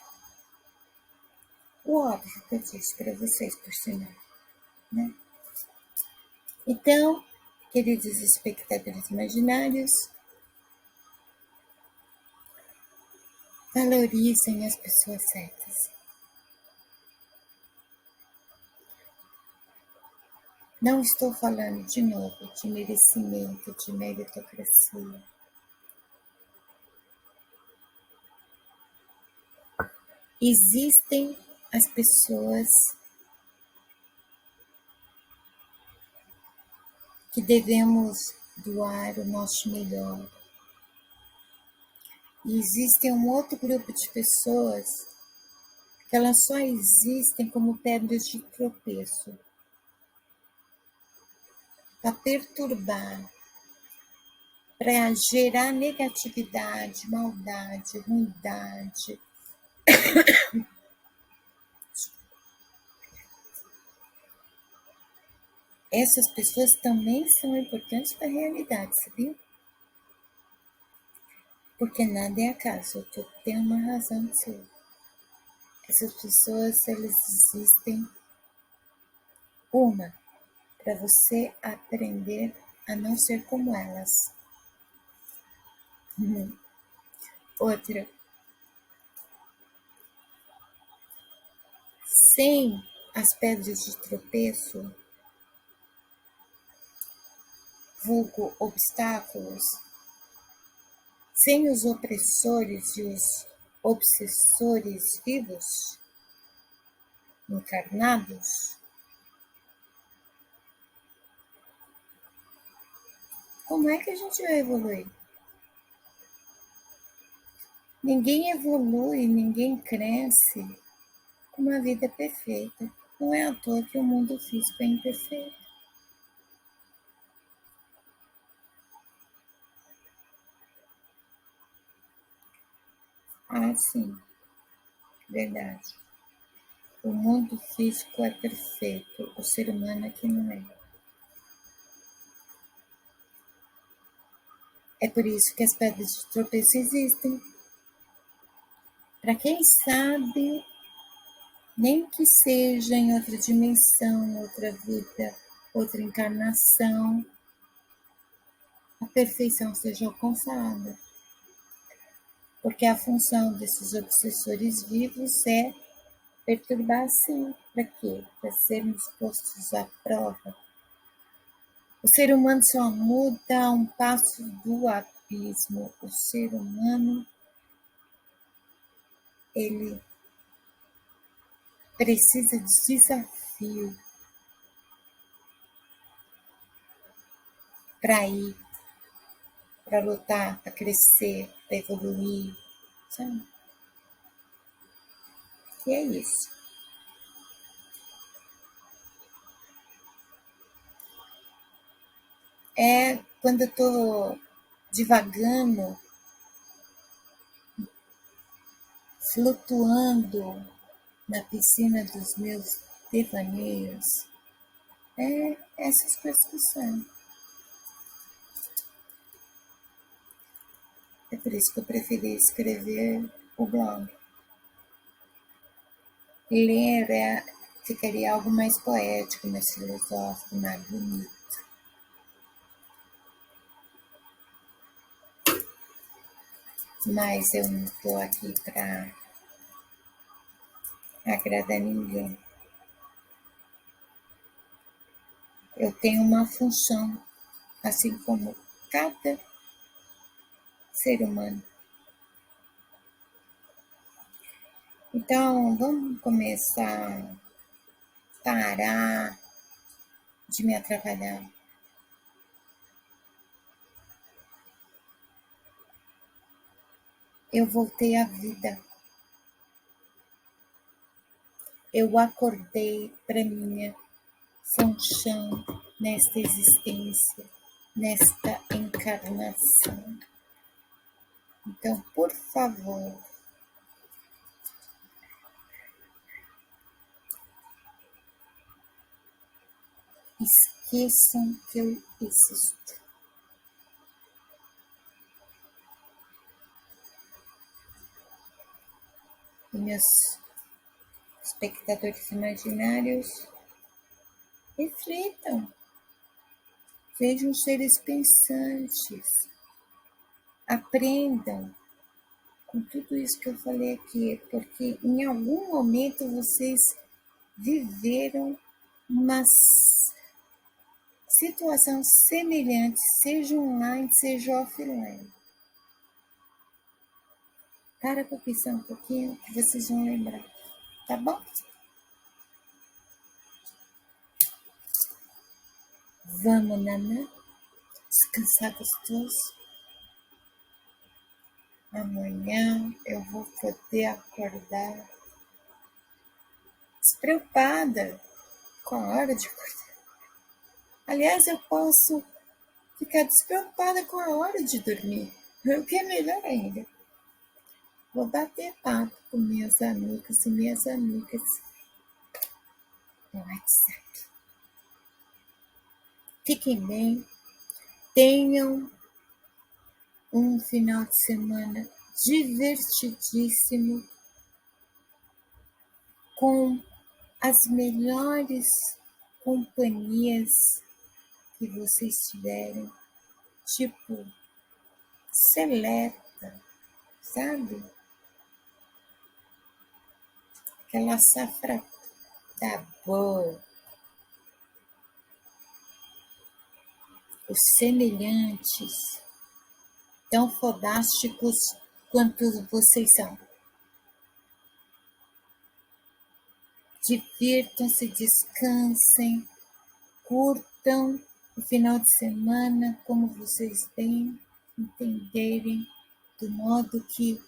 O óbvio que eu disse para vocês, por sinal, né? Então, queridos espectadores imaginários, valorizem as pessoas certas. Não estou falando de novo de merecimento, de meritocracia. Existem as pessoas que devemos doar o nosso melhor. E existe um outro grupo de pessoas que elas só existem como pedras de tropeço, para perturbar, para gerar negatividade, maldade, ruindade. Essas pessoas também são importantes para a realidade, sabia? Porque nada é acaso, tudo tem uma razão de ser. Essas pessoas, elas existem, uma, para você aprender a não ser como elas. Outra, sem as pedras de tropeço, vulgo obstáculos, sem os opressores e os obsessores vivos, encarnados, como é que a gente vai evoluir? Ninguém evolui, ninguém cresce com uma vida perfeita. Não é à toa que o mundo físico é imperfeito. Ah, sim, verdade. O mundo físico é perfeito, o ser humano aqui não é. É por isso que as pedras de tropeço existem. Para quem sabe, nem que seja em outra dimensão, outra vida, outra encarnação, a perfeição seja alcançada. Porque a função desses obsessores vivos é perturbar, sim. Para quê? Para sermos postos à prova. O ser humano só muda a um passo do abismo. O ser humano, ele precisa de desafio para ir, para lutar, para crescer, para evoluir, sabe? E é isso. É quando eu estou divagando, flutuando na piscina dos meus devaneios, é essas coisas que são. É por isso que eu preferi escrever o blog. Ler ficaria algo mais poético, mais filosófico, mais bonito. Mas eu não estou aqui para agradar ninguém. Eu tenho uma função, assim como cada ser humano. Então, vamos começar a parar de me atrapalhar. Eu voltei à vida. Eu acordei para minha função nesta existência. nesta encarnação. Então, por favor, esqueçam que eu existo. E meus espectadores imaginários, reflitam, sejam seres pensantes, aprendam com tudo isso que eu falei aqui, porque em algum momento vocês viveram uma situação semelhante, seja online, seja offline. Para pensar um pouquinho que vocês vão lembrar, tá bom? Vamos, Nanã, descansar gostoso. Amanhã eu vou poder acordar despreocupada com a hora de acordar. Aliás, eu posso ficar despreocupada com a hora de dormir, o que é melhor ainda. Vou bater papo com meus amigos e minhas amigas no WhatsApp. Fiquem bem, tenham um final de semana divertidíssimo, com as melhores companhias que vocês tiverem, tipo, seleta, sabe? Aquela safra tá boa. Os semelhantes, tão fodásticos quanto vocês são. Divirtam-se, descansem, curtam o final de semana como vocês bem entenderem, do modo que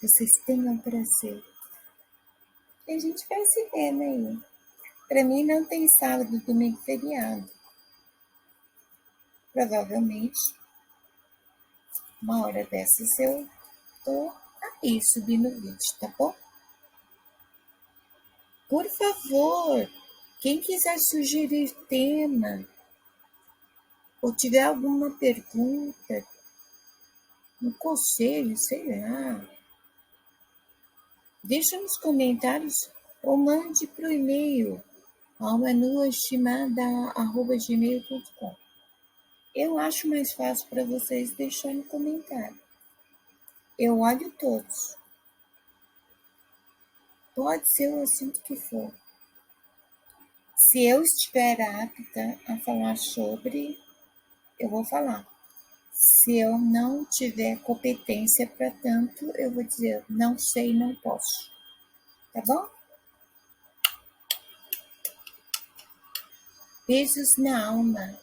vocês tenham prazer. E a gente vai se vendo aí. Para mim não tem sábado, domingo, feriado. Provavelmente, uma hora dessas eu tô aí subindo o vídeo, tá bom? Por favor, quem quiser sugerir tema ou tiver alguma pergunta, um conselho, sei lá, deixa nos comentários ou mande para o e-mail almanuaestimada@gmail.com. Eu acho mais fácil para vocês deixar no comentário. Eu olho todos. Pode ser o assunto que for. Se eu estiver apta a falar sobre, eu vou falar. Se eu não tiver competência para tanto, eu vou dizer, não sei, não posso. Tá bom? Beijos na alma.